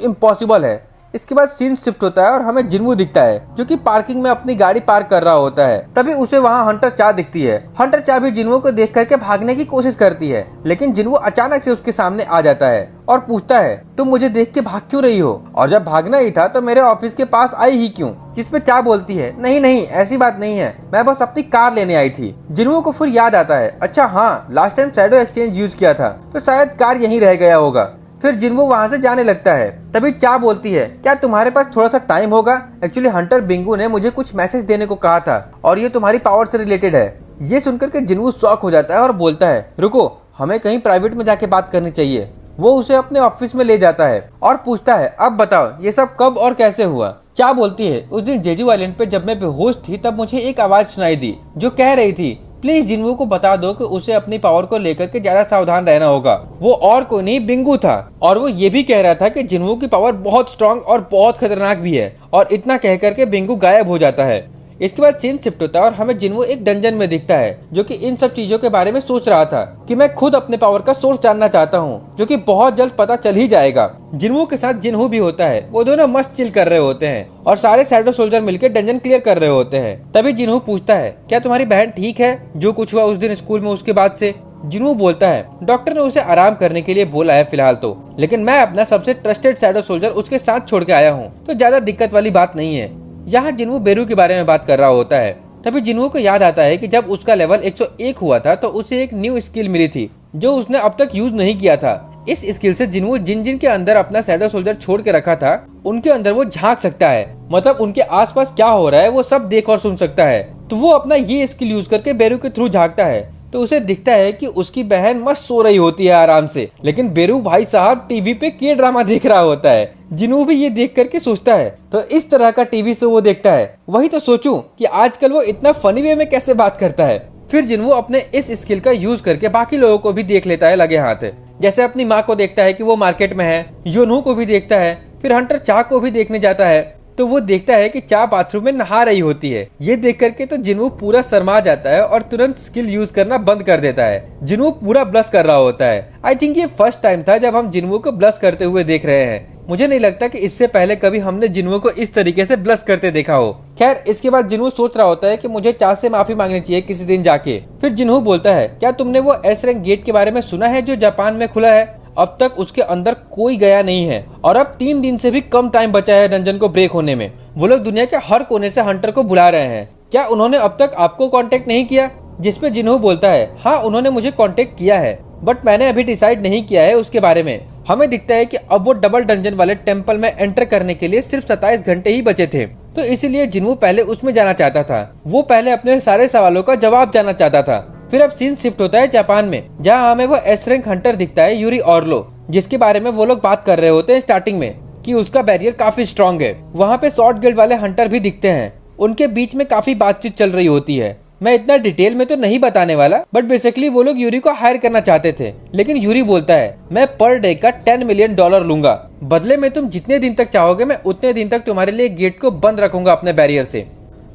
इम्पॉसिबल है। इसके बाद सीन शिफ्ट होता है और हमें जिन्वू दिखता है जो कि पार्किंग में अपनी गाड़ी पार्क कर रहा होता है। तभी उसे वहाँ हंटर चा दिखती है। हंटर चा भी जिन्वू को देख करके भागने की कोशिश करती है, लेकिन जिन्वू अचानक से उसके सामने आ जाता है और पूछता है, तुम मुझे देख के भाग क्यों रही हो, और जब भागना ही था तो मेरे ऑफिस के पास आई ही क्यों। जिस पे चा बोलती है, नहीं नहीं ऐसी बात नहीं है, मैं बस अपनी कार लेने आई थी। जिन्वू को फिर याद आता है, अच्छा हाँ last time shadow exchange use किया था तो शायद कार यहीं रह गया होगा। फिर जिन्वू वहाँ से जाने लगता है। तभी चा बोलती है, क्या तुम्हारे पास थोड़ा सा टाइम होगा, एक्चुअली हंटर बिंगू ने मुझे कुछ मैसेज देने को कहा था और ये तुम्हारी पावर से रिलेटेड है। ये सुनकर के जिन्वू शॉक हो जाता है और बोलता है, रुको हमें कहीं प्राइवेट में जाके बात करनी चाहिए। वो उसे अपने ऑफिस में ले जाता है और पूछता है, अब बताओ ये सब कब और कैसे हुआ। चा बोलती है, उस दिन जेजू आइलैंड पे जब मैं बेहोश थी तब मुझे एक आवाज सुनाई दी जो कह रही थी, प्लीज जिन्वू को बता दो कि उसे अपनी पावर को लेकर के ज्यादा सावधान रहना होगा। वो और कोई नहीं बिंगू था और वो ये भी कह रहा था कि जिन्वू की पावर बहुत स्ट्रांग और बहुत खतरनाक भी है। और इतना कह करके बिंगू गायब हो जाता है। इसके बाद सीन शिफ्ट होता है और हमें जिन्वू एक डंजन में दिखता है जो कि इन सब चीजों के बारे में सोच रहा था कि मैं खुद अपने पावर का सोर्स जानना चाहता हूँ, जो कि बहुत जल्द पता चल ही जाएगा। जिन्वू के साथ जिन्हू भी होता है, वो दोनों मस्त चिल कर रहे होते हैं और सारे शैडो सोल्जर मिलकर डंजन क्लियर कर रहे होते हैं। तभी जिन्हू पूछता है, क्या तुम्हारी बहन ठीक है, जो कुछ हुआ उस दिन स्कूल में उसके बाद से। जिन्हू बोलता है, डॉक्टर ने उसे आराम करने के लिए बोला है फिलहाल तो, लेकिन मैं अपना सबसे ट्रस्टेड शैडो सोल्जर उसके साथ छोड़ के आया हूँ, तो ज्यादा दिक्कत वाली बात नहीं है। यहाँ जिन्वू बेरू के बारे में बात कर रहा होता है। तभी जिन्वू को याद आता है कि जब उसका लेवल 101 हुआ था तो उसे एक न्यू स्किल मिली थी जो उसने अब तक यूज नहीं किया था। इस स्किल से जिन्वू जिन जिन के अंदर अपना शैडो सोल्जर छोड़ के रखा था उनके अंदर वो झांक सकता है, मतलब उनके आसपास क्या हो रहा है वो सब देख और सुन सकता है। तो वो अपना ये स्किल यूज करके बेरू के थ्रू झांकता है तो उसे दिखता है कि उसकी बहन मस्त सो रही होती है आराम से, लेकिन बेरू भाई साहब टीवी पे के ड्रामा देख रहा होता है। जिन्हू भी ये देख करके सोचता है, तो इस तरह का टीवी शो वो देखता है। वही तो सोचूं कि आजकल वो इतना फनी वे में कैसे बात करता है। फिर जिन्हू अपने इस स्किल का यूज करके बाकी लोगों को भी देख लेता है लगे हाथ, जैसे अपनी माँ को देखता है कि वो मार्केट में है, योनहू को भी देखता है, फिर हंटर चा को भी देखने जाता है। तो वो देखता है कि चा बाथरूम में नहा रही होती है। ये देख करके तो जिनवू पूरा शर्मा जाता है और तुरंत स्किल यूज करना बंद कर देता है। जिनवू पूरा ब्लश कर रहा होता है। आई थिंक ये फर्स्ट टाइम था जब हम जिनवू को ब्लश करते हुए देख रहे हैं। मुझे नहीं लगता कि इससे पहले कभी हमने जिनवू को इस तरीके से ब्लश करते देखा हो। खैर, इसके बाद जिनवू सोच रहा होता है कि मुझे चा से माफी मांगनी चाहिए किसी दिन जाके। फिर जिनवू बोलता है, क्या तुमने वो एस रैंक गेट के बारे में सुना है जो जापान में खुला है? अब तक उसके अंदर कोई गया नहीं है और अब 3 दिन से भी कम टाइम बचा है डंजन को ब्रेक होने में। वो लोग दुनिया के हर कोने से हंटर को बुला रहे हैं। क्या उन्होंने अब तक आपको कांटेक्ट नहीं किया? जिसपे जिन्हों बोलता है, हाँ उन्होंने मुझे कांटेक्ट किया है, बट मैंने अभी डिसाइड नहीं किया है उसके बारे में। हमें दिखता है कि अब वो डबल डंजन वाले टेम्पल में एंटर करने के लिए सिर्फ 27 घंटे ही बचे थे, तो इसीलिए जिन्हों पहले उसमें जाना चाहता था। वो पहले अपने सारे सवालों का जवाब जानना चाहता था। फिर अब सीन शिफ्ट होता है जापान में, जहाँ हमें वो एस रैंक हंटर दिखता है, यूरी ऑर्लो, जिसके बारे में वो लोग बात कर रहे होते हैं स्टार्टिंग में कि उसका बैरियर काफी स्ट्रांग है। वहाँ पे शॉर्ट गिल्ड वाले हंटर भी दिखते हैं। उनके बीच में काफी बातचीत चल रही होती है। मैं इतना डिटेल में तो नहीं बताने वाला, बट बेसिकली वो लोग यूरी को हायर करना चाहते थे, लेकिन यूरी बोलता है, मैं पर डे का $10 मिलियन लूंगा, बदले में तुम जितने दिन तक चाहोगे मैं उतने दिन तक तुम्हारे लिए गेट को बंद रखूंगा अपने बैरियर से।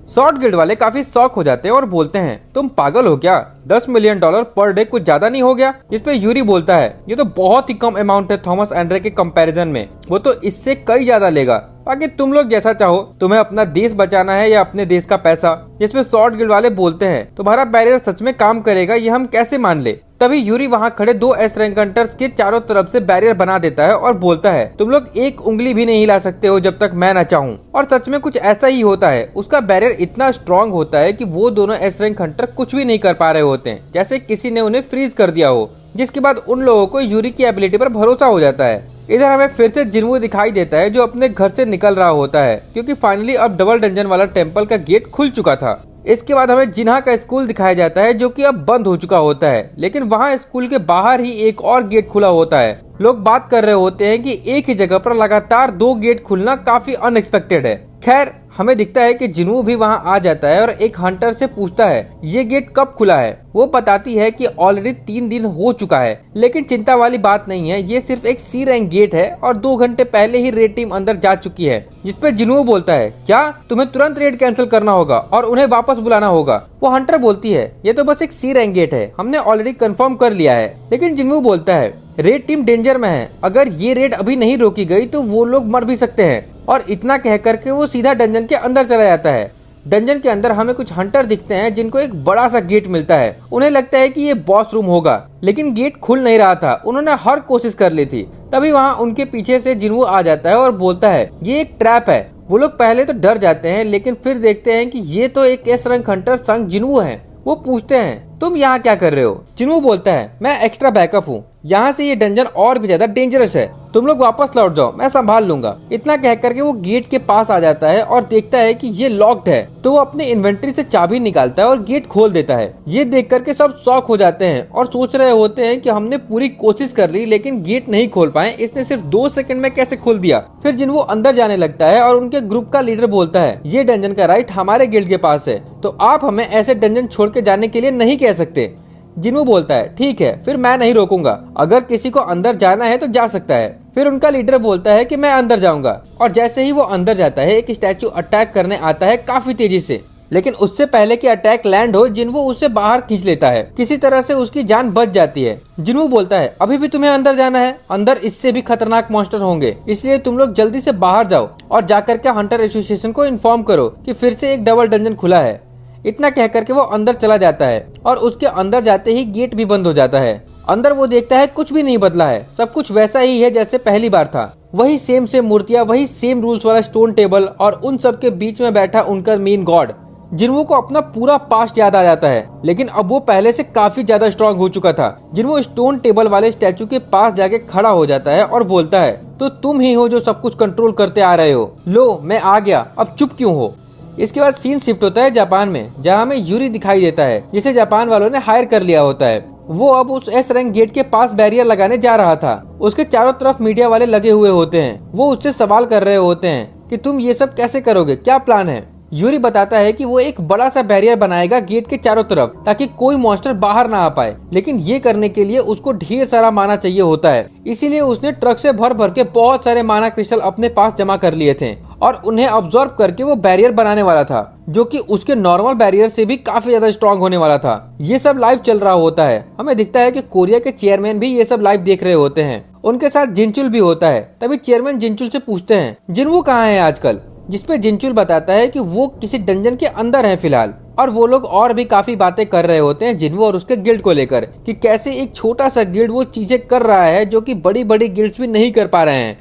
शॉर्ट गिल्ड वाले काफी शॉक हो जाते हैं और बोलते हैं, तुम पागल हो क्या? $10 मिलियन पर डे कुछ ज्यादा नहीं हो गया? इस पे यूरी बोलता है, ये तो बहुत ही कम अमाउंट है थॉमस एंड्रे के कंपैरिजन में, वो तो इससे कई ज्यादा लेगा। बाकी तुम लोग जैसा चाहो, तुम्हें अपना देश बचाना है या अपने देश का पैसा। जिसमें शॉर्ट गिल्ड वाले बोलते हैं, तुम्हारा बैरियर सच में काम करेगा ये हम कैसे मान ले? तभी यूरी वहाँ खड़े 2 एस रैंक हंटर्स के चारों तरफ से बैरियर बना देता है और बोलता है, तुम लोग एक उंगली भी नहीं हिला सकते हो जब तक मैं ना चाहूँ। और सच में कुछ ऐसा ही होता है। उसका बैरियर इतना स्ट्रॉन्ग होता है कि वो दोनों एस रैंक हंटर कुछ भी नहीं कर पा रहे होते हैं, जैसे किसी ने उन्हें फ्रीज कर दिया हो। जिसके बाद उन लोगों को यूरी की एबिलिटी पर भरोसा हो जाता है। इधर हमें फिर से जिन्वू दिखाई देता है जो अपने घर से निकल रहा होता है, क्योंकि फाइनली अब डबल डंजन वाला टेम्पल का गेट खुल चुका था। इसके बाद हमें जिन्हा का स्कूल दिखाया जाता है जो कि अब बंद हो चुका होता है, लेकिन वहाँ स्कूल के बाहर ही एक और गेट खुला होता है। लोग बात कर रहे होते हैं कि एक ही जगह पर लगातार 2 गेट खुलना काफी अनएक्सपेक्टेड है। खैर, हमें दिखता है कि जिन्वू भी वहाँ आ जाता है और एक हंटर से पूछता है ये गेट कब खुला है। वो बताती है कि ऑलरेडी 3 दिन हो चुका है, लेकिन चिंता वाली बात नहीं है, ये सिर्फ एक सी रैंक गेट है और 2 घंटे पहले ही रेड टीम अंदर जा चुकी है। जिस पर जिन्वू बोलता है, क्या तुम्हें तुरंत रेड कैंसिल करना होगा और उन्हें वापस बुलाना होगा? वो हंटर बोलती है, ये तो बस एक सी रैंक गेट है, हमने ऑलरेडी कंफर्म कर लिया है। लेकिन जिन्वू बोलता है, रेड टीम डेंजर में है, अगर ये रेड अभी नहीं रोकी गई तो वो लोग मर भी सकते हैं। और इतना कह करके वो सीधा डंजन के अंदर चला जाता है। डंजन के अंदर हमें कुछ हंटर दिखते हैं जिनको एक बड़ा सा गेट मिलता है। उन्हें लगता है कि ये बॉस रूम होगा, लेकिन गेट खुल नहीं रहा था। उन्होंने हर कोशिश कर ली थी। तभी वहाँ उनके पीछे से जिन्वू आ जाता है और बोलता है ये एक ट्रैप है। वो लोग पहले तो डर जाते हैं, लेकिन फिर देखते हैं कि ये तो एक एस रैंक हंटर संग जिन्वू है। वो पूछते हैं, तुम यहाँ क्या कर रहे हो? जिन्वू बोलता है, मैं एक्स्ट्रा बैकअप हूँ, यहाँ से ये डंजन और भी ज्यादा डेंजरस है, तुम लोग वापस लौट जाओ, मैं संभाल लूंगा। इतना कह करके वो गेट के पास आ जाता है और देखता है कि ये लॉक्ड है, तो वो अपने इन्वेंट्री से चाबी निकालता है और गेट खोल देता है। ये देख करके सब शॉक हो जाते हैं और सोच रहे होते हैं कि हमने पूरी कोशिश कर ली लेकिन गेट नहीं खोल पाए, इसने सिर्फ 2 सेकंड में कैसे खोल दिया। फिर जिन्वू अंदर जाने लगता है और उनके ग्रुप का लीडर बोलता है, ये डंजन का राइट हमारे गिल्ड के पास है, तो आप हमें ऐसे डंजन छोड़ के जाने के लिए नहीं कह सकते। जिन्वू बोलता है, ठीक है, फिर मैं नहीं रोकूंगा, अगर किसी को अंदर जाना है तो जा सकता है। फिर उनका लीडर बोलता है कि मैं अंदर जाऊंगा, और जैसे ही वो अंदर जाता है एक स्टैचू अटैक करने आता है काफी तेजी से। लेकिन उससे पहले कि अटैक लैंड हो, जिन्वू उसे बाहर खींच लेता है। किसी तरह से उसकी जान बच जाती है। जिन्वू बोलता है, अभी भी तुम्हें अंदर जाना है, अंदर इससे भी खतरनाक मॉन्स्टर होंगे, इसलिए तुम लोग जल्दी से बाहर जाओ और जाकर के हंटर एसोसिएशन को इन्फॉर्म करो कि फिर से एक डबल डंजन खुला है। इतना कह करके वो अंदर चला जाता है और उसके अंदर जाते ही गेट भी बंद हो जाता है। अंदर वो देखता है कुछ भी नहीं बदला है, सब कुछ वैसा ही है जैसे पहली बार था। वही सेम मूर्तियां, वही सेम रूल्स वाला स्टोन टेबल और उन सब के बीच में बैठा उनका मेन गॉड। जिन्वू को अपना पूरा पास्ट याद आ जाता है, लेकिन अब वो पहले से काफी ज्यादा स्ट्रांग हो चुका था। जिन्वू स्टोन टेबल वाले स्टैचू के पास जाके खड़ा हो जाता है और बोलता है, तो तुम ही हो जो सब कुछ कंट्रोल करते आ रहे हो, लो मैं आ गया, अब चुप क्यों हो? इसके बाद सीन शिफ्ट होता है जापान में, जहाँ हमें यूरी दिखाई देता है जिसे जापान वालों ने हायर कर लिया होता है। वो अब उस एस रैंक गेट के पास बैरियर लगाने जा रहा था। उसके चारों तरफ मीडिया वाले लगे हुए होते हैं। वो उससे सवाल कर रहे होते हैं कि तुम ये सब कैसे करोगे, क्या प्लान है? यूरी बताता है कि वो एक बड़ा सा बैरियर बनाएगा गेट के चारों तरफ, ताकि कोई मॉन्स्टर बाहर ना आ पाए। लेकिन ये करने के लिए उसको ढेर सारा माना चाहिए होता है, इसीलिए उसने ट्रक से भर भर के बहुत सारे माना क्रिस्टल अपने पास जमा कर लिए थे और उन्हें ऑब्जर्व करके वो बैरियर बनाने वाला था जो कि उसके नॉर्मल बैरियर से भी काफी ज्यादा स्ट्रांग होने वाला था। ये सब लाइव चल रहा होता है। हमें दिखता है कि कोरिया के चेयरमैन भी ये सब लाइव देख रहे होते हैं। उनके साथ जिनचुल भी होता है। तभी चेयरमैन जिनचुल से पूछते हैं जिनवू कहाँ है आजकल, जिसपे जिनचुल बताता है कि वो किसी डंजन के अंदर है फिलहाल। और वो लोग और भी काफी बातें कर रहे होते हैं जिनवू और उसके गिल्ड को लेकर कि कैसे एक छोटा सा गिल्ड वो चीजें कर रहा है जो कि बड़ी बड़ी गिल्ड्स भी नहीं कर पा रहे हैं।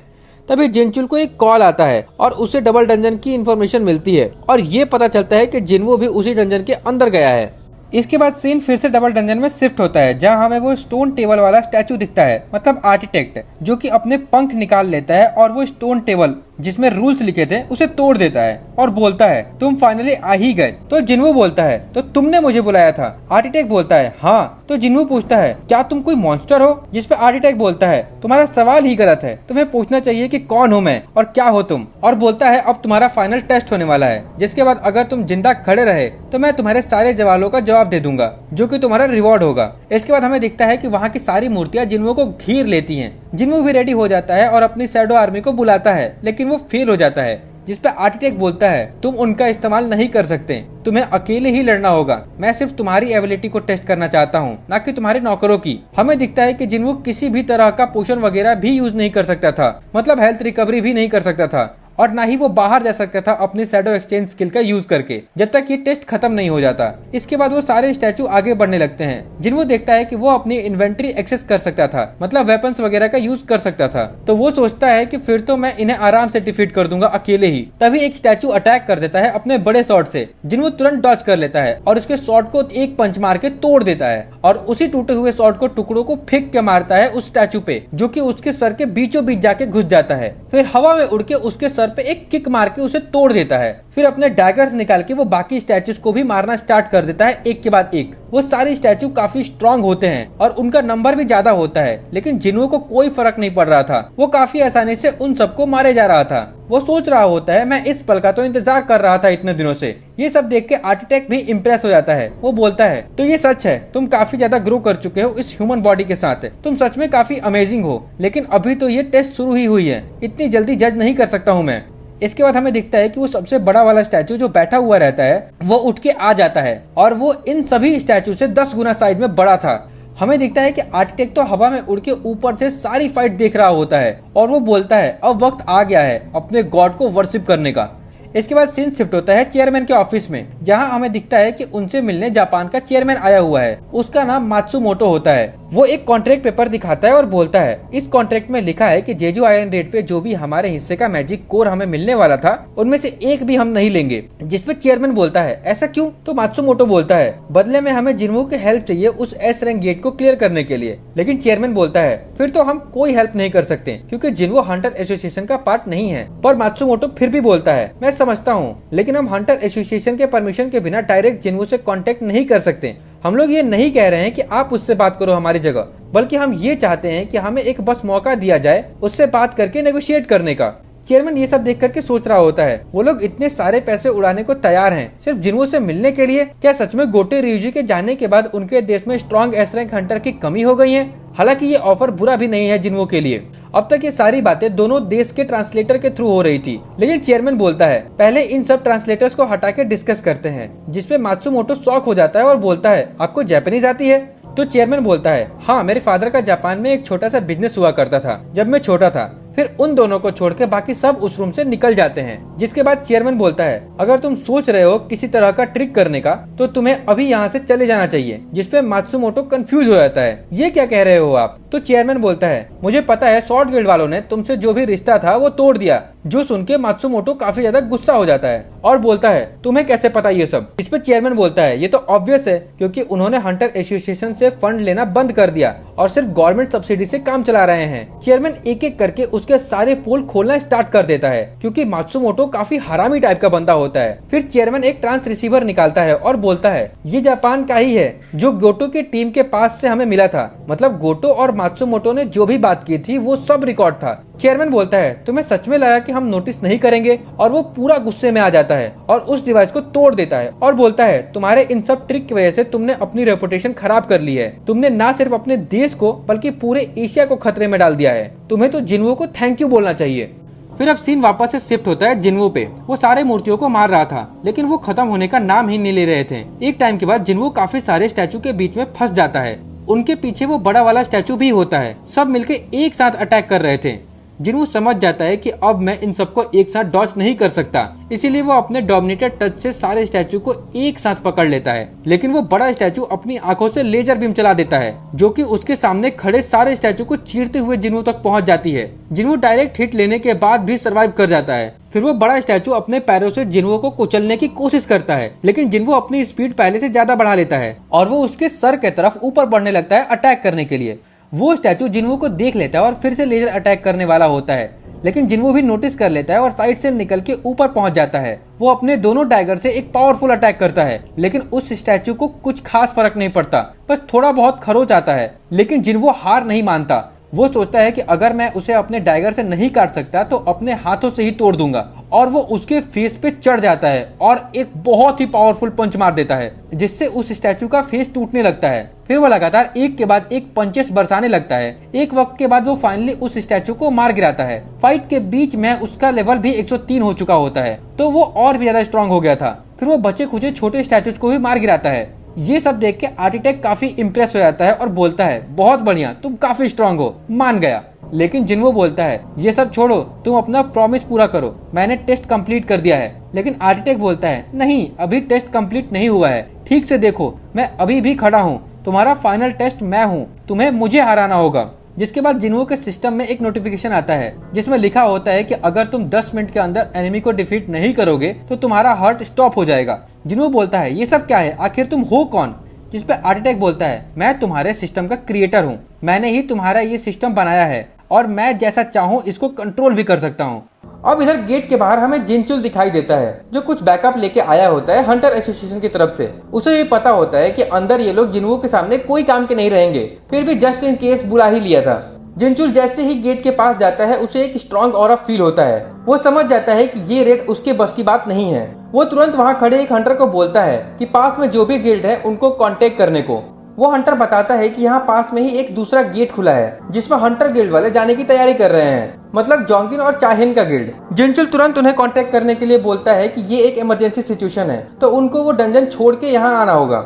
तभी जिनचुल को एक कॉल आता है और उसे डबल डंजन की इन्फॉर्मेशन मिलती है और ये पता चलता है कि जिनवू भी उसी डंजन के अंदर गया है। इसके बाद सीन फिर से डबल डंजन में शिफ्ट होता है जहां हमें वो स्टोन टेबल वाला स्टैचू दिखता है, मतलब आर्किटेक्ट जो कि अपने पंख निकाल लेता है और वो स्टोन टेबल जिसमें रूल्स लिखे थे उसे तोड़ देता है और बोलता है तुम फाइनली आ ही गए। तो जिनवू बोलता है तो तुमने मुझे बुलाया था। आर्किटेक्ट बोलता है हाँ। तो जिनवू पूछता है क्या तुम कोई मॉन्स्टर हो, जिसपे आर्किटेक्ट बोलता है तुम्हारा सवाल ही गलत है, तुम्हें पूछना चाहिए कि कौन हूँ मैं और क्या हो तुम। और बोलता है अब तुम्हारा फाइनल टेस्ट होने वाला है, जिसके बाद अगर तुम जिंदा खड़े रहे तो मैं तुम्हारे सारे सवालों का जवाब दे दूंगा जो कि तुम्हारा रिवॉर्ड होगा। इसके बाद हमें दिखता है कि वहाँ की सारी मूर्तियां जिनवू को घेर लेती हैं। जिनवू भी रेडी हो जाता है और अपनी शैडो आर्मी को बुलाता है लेकिन वो फेल हो जाता है, जिसपे आर्किटेक्ट बोलता है तुम उनका इस्तेमाल नहीं कर सकते, तुम्हें अकेले ही लड़ना होगा। मैं सिर्फ तुम्हारी एबिलिटी को टेस्ट करना चाहता हूँ, ना कि तुम्हारे नौकरों की। हमें दिखता है कि जिनवू किसी भी तरह का पोषण वगैरह भी यूज नहीं कर सकता था, मतलब हेल्थ रिकवरी भी नहीं कर सकता था और ना ही वो बाहर जा सकता था अपनी शैडो एक्सचेंज स्किल का यूज करके, जब तक ये टेस्ट खत्म नहीं हो जाता। इसके बाद वो सारे स्टैचू आगे बढ़ने लगते हैं। जिनवू देखता है कि वो अपनी इन्वेंट्री एक्सेस कर सकता था, मतलब वेपन्स वगैरह का यूज कर सकता था। तो वो सोचता है कि फिर तो मैं इन्हें आराम से डिफीट कर दूंगा अकेले ही। तभी एक स्टैचू अटैक कर देता है अपने बड़े शॉट से। जिनवू तुरंत डॉज कर लेता है और उसके शॉट को एक पंच मार के तोड़ देता है और उसी टूटे हुए शॉट को टुकड़ों को फेंक के मारता है उस स्टैचू पे, जो कि उसके सर के बीचों बीच जाके घुस जाता है। फिर हवा में उड़ के उसके सर पे एक किक मार के उसे तोड़ देता है। फिर अपने डैगर्स निकाल के वो बाकी स्टैचूज को भी मारना स्टार्ट कर देता है एक के बाद एक। वो सारे स्टैचू काफी स्ट्रांग होते हैं और उनका नंबर भी ज्यादा होता है, लेकिन जिनवू को कोई फर्क नहीं पड़ रहा था। वो काफी आसानी से उन सबको मारे जा रहा था। वो सोच रहा होता है मैं इस पल का तो इंतजार कर रहा था इतने दिनों से। ये सब देख के आर्किटेक्ट भी इम्प्रेस हो जाता है। वो बोलता है तो ये सच है, तुम काफी ज्यादा ग्रो कर चुके हो इस ह्यूमन बॉडी के साथ, तुम सच में काफी अमेजिंग हो, लेकिन अभी तो ये टेस्ट शुरू ही हुई है, इतनी जल्दी जज नहीं कर सकता हूँ मैं। इसके बाद हमें दिखता है कि वो सबसे बड़ा वाला स्टैचू जो बैठा हुआ रहता है वो उठ के आ जाता है और वो इन सभी स्टैचू से 10 गुना साइज में बड़ा था। हमें दिखता है कि आर्किटेक्ट तो हवा में उड़ के ऊपर से सारी फाइट देख रहा होता है और वो बोलता है अब वक्त आ गया है अपने गॉड को वर्शिप करने का। इसके बाद सीन शिफ्ट होता है चेयरमैन के ऑफिस में, जहां हमें दिखता है कि उनसे मिलने जापान का चेयरमैन आया हुआ है। उसका नाम मात्सुमोटो होता है। वो एक कॉन्ट्रैक्ट पेपर दिखाता है और बोलता है इस कॉन्ट्रैक्ट में लिखा है कि जेजू आयरन रेड पे जो भी हमारे हिस्से का मैजिक कोर हमें मिलने वाला था उनमें से एक भी हम नहीं लेंगे। जिसपे चेयरमैन बोलता है ऐसा क्यों? तो मात्सुमोटो बोलता है बदले में हमें जिनवू की हेल्प चाहिए उस एस रैंक गेट को क्लियर करने के लिए। लेकिन चेयरमैन बोलता है फिर तो हम कोई हेल्प नहीं कर सकते क्योंकि जिनवू हंटर एसोसिएशन का पार्ट नहीं है। पर मात्सुमोटो फिर भी बोलता है मैं समझता हूँ, लेकिन हम हंटर एसोसिएशन के परमिशन के बिना डायरेक्ट जिनवू से कांटेक्ट नहीं कर सकते। हम लोग ये नहीं कह रहे हैं कि आप उससे बात करो हमारी जगह, बल्कि हम ये चाहते हैं कि हमें एक बस मौका दिया जाए उससे बात करके नेगोशिएट करने का। चेयरमैन ये सब देख करके सोच रहा होता है वो लोग इतने सारे पैसे उड़ाने को तैयार हैं सिर्फ जिनवू से मिलने के लिए। क्या सच में गोटे रियुजी के जाने के बाद उनके देश में स्ट्रॉन्ग एस रैंक हंटर की कमी हो गई है? हालांकि ये ऑफर बुरा भी नहीं है जिनवू के लिए। अब तक ये सारी बातें दोनों देश के ट्रांसलेटर के थ्रू हो रही थी, लेकिन चेयरमैन बोलता है पहले इन सब ट्रांसलेटर्स को हटा के डिस्कस करते हैं। जिसपे मात्सुमोटो शॉक हो जाता है और बोलता है आपको जापानीज आती है? तो चेयरमैन बोलता है हाँ, मेरे फादर का जापान में एक छोटा सा बिजनेस हुआ करता था जब मैं छोटा था। फिर उन दोनों को छोड़ के बाकी सब उस रूम से निकल जाते हैं। जिसके बाद चेयरमैन बोलता है अगर तुम सोच रहे हो किसी तरह का ट्रिक करने का तो तुम्हें अभी यहाँ से चले जाना चाहिए। जिसपे मात्सुमोटो कंफ्यूज हो जाता है ये क्या कह रहे हो आप? तो चेयरमैन बोलता है मुझे पता है शॉर्ट गिल्ड वालों ने तुमसे जो भी रिश्ता था वो तोड़ दिया। जो सुन के मात्सुमोटो काफी ज्यादा गुस्सा हो जाता है और बोलता है तुम्हें कैसे पता ये सब? इस पे चेयरमैन बोलता है ये तो ऑब्वियस है क्योंकि उन्होंने हंटर एसोसिएशन से फंड लेना बंद कर दिया और सिर्फ गवर्नमेंट सब्सिडी से काम चला रहे हैं। चेयरमैन एक एक करके उसके सारे पोल खोलना स्टार्ट कर देता है क्योंकि मात्सुमोटो काफी हरामी टाइप का बंदा होता है। फिर चेयरमैन एक ट्रांस रिसीवर निकालता है और बोलता है ये जापान का ही है जो गोटो की टीम के पास से हमें मिला था, मतलब गोटो और मात्सुमोटो ने जो भी बात की थी वो सब रिकॉर्ड था। चेयरमैन बोलता है तुम्हें सच में लगा कि हम नोटिस नहीं करेंगे? और वो पूरा गुस्से में आ जाता है और उस डिवाइस को तोड़ देता है और बोलता है तुम्हारे इन सब ट्रिक की वजह से तुमने अपनी रेपुटेशन खराब कर ली है। तुमने ना सिर्फ अपने देश को बल्कि पूरे एशिया को खतरे में डाल दिया है। तुम्हें तो जिनवू को थैंक यू बोलना चाहिए। फिर अब सीन वापस से शिफ्ट होता है जिन्वो पे। वो सारे मूर्तियों को मार रहा था, लेकिन वो खत्म होने का नाम ही नहीं ले रहे थे। एक टाइम के बाद जिन्वो काफी सारे स्टैचू के बीच में फंस जाता है। उनके पीछे वो बड़ा वाला स्टैचू भी होता है। सब मिलके एक साथ अटैक कर रहे थे। जिन्वो समझ जाता है कि अब मैं इन सबको एक साथ डॉज नहीं कर सकता, इसीलिए वो अपने डोमिनेटेड टच से सारे स्टैचू को एक साथ पकड़ लेता है। लेकिन वो बड़ा स्टैचू अपनी आंखों से लेजर बीम चला देता है, जो कि उसके सामने खड़े सारे स्टैचू को चीरते हुए जिन्वो तक पहुंच जाती है। जिन्वो डायरेक्ट हिट लेने के बाद भी सर्वाइव कर जाता है। फिर वो बड़ा स्टैचू अपने पैरों से जिन्वो को कुचलने की कोशिश करता है, लेकिन जिन्वो अपनी स्पीड पहले से ज्यादा बढ़ा लेता है और वो उसके सर के तरफ ऊपर बढ़ने लगता है अटैक करने के लिए। वो स्टैचू जिन्वो को देख लेता है और फिर से लेजर अटैक करने वाला होता है, लेकिन जिन्वो भी नोटिस कर लेता है और साइड से निकल के ऊपर पहुंच जाता है। वो अपने दोनों डैगर से एक पावरफुल अटैक करता है, लेकिन उस स्टैचू को कुछ खास फर्क नहीं पड़ता, बस थोड़ा बहुत खरोच आता है। लेकिन जिन्वो हार नहीं मानता। वो सोचता है कि अगर मैं उसे अपने डैगर से नहीं काट सकता तो अपने हाथों से ही तोड़ दूंगा, और वो उसके फेस पे चढ़ जाता है और एक बहुत ही पावरफुल पंच मार देता है, जिससे उस स्टैचू का फेस टूटने लगता है। फिर वो लगातार एक के बाद एक पंचेस बरसाने लगता है। एक वक्त के बाद वो फाइनली उस स्टैचू को मार गिराता है। फाइट के बीच में उसका लेवल भी 103 हो चुका होता है, तो वो और भी ज्यादा स्ट्रांग हो गया था। फिर वो बचे खुचे छोटे स्टैचूज को भी मार गिराता है। ये सब देख के आर्किटेक्ट काफी इम्प्रेस हो जाता है और बोलता है, बहुत बढ़िया, तुम काफी स्ट्रांग हो, मान गया। लेकिन जिन्वो बोलता है, ये सब छोड़ो, तुम अपना प्रॉमिस पूरा करो, मैंने टेस्ट कंप्लीट कर दिया है। लेकिन आर्किटेक्ट बोलता है, नहीं, अभी टेस्ट कंप्लीट नहीं हुआ है, ठीक से देखो, मैं अभी भी खड़ा हूँ, तुम्हारा फाइनल टेस्ट मैं हूँ, तुम्हें मुझे हराना होगा। जिसके बाद जिन्वो के सिस्टम में एक नोटिफिकेशन आता है, जिसमें लिखा होता है कि अगर तुम 10 मिनट के अंदर एनिमी को डिफीट नहीं करोगे तो तुम्हारा हार्ट स्टॉप हो जाएगा। जिन्वो बोलता है, ये सब क्या है, आखिर तुम हो कौन? जिस पे आर्किटेक्ट बोलता है, मैं तुम्हारे सिस्टम का क्रिएटर हूँ, मैंने ही तुम्हारा ये सिस्टम बनाया है और मैं जैसा चाहूँ इसको कंट्रोल भी कर सकता हूँ। अब इधर गेट के बाहर हमें जिनचुल दिखाई देता है, जो कुछ बैकअप लेके आया होता है हंटर एसोसिएशन की तरफ से। उसे ये पता होता है कि अंदर ये लोग जिन्वो के सामने कोई काम के नहीं रहेंगे, फिर भी जस्ट इन केस बुला ही लिया था। जिनचुल जैसे ही गेट के पास जाता है उसे एक स्ट्रॉन्ग ऑरा फील होता है। वो समझ जाता है कि ये रेड उसके बस की बात नहीं है। वो तुरंत वहाँ खड़े एक हंटर को बोलता है कि पास में जो भी गिल्ड है उनको कांटेक्ट करने को। वो हंटर बताता है कि यहाँ पास में ही एक दूसरा गेट खुला है, जिसमें हंटर गिल्ड वाले जाने की तैयारी कर रहे हैं, मतलब जोंगिन और चाहिन का गिल्ड। जिनचुल तुरंत उन्हें कांटेक्ट करने के लिए बोलता है कि ये एक इमरजेंसी सिचुएशन है, तो उनको वो डंजन छोड़ के यहाँ आना होगा।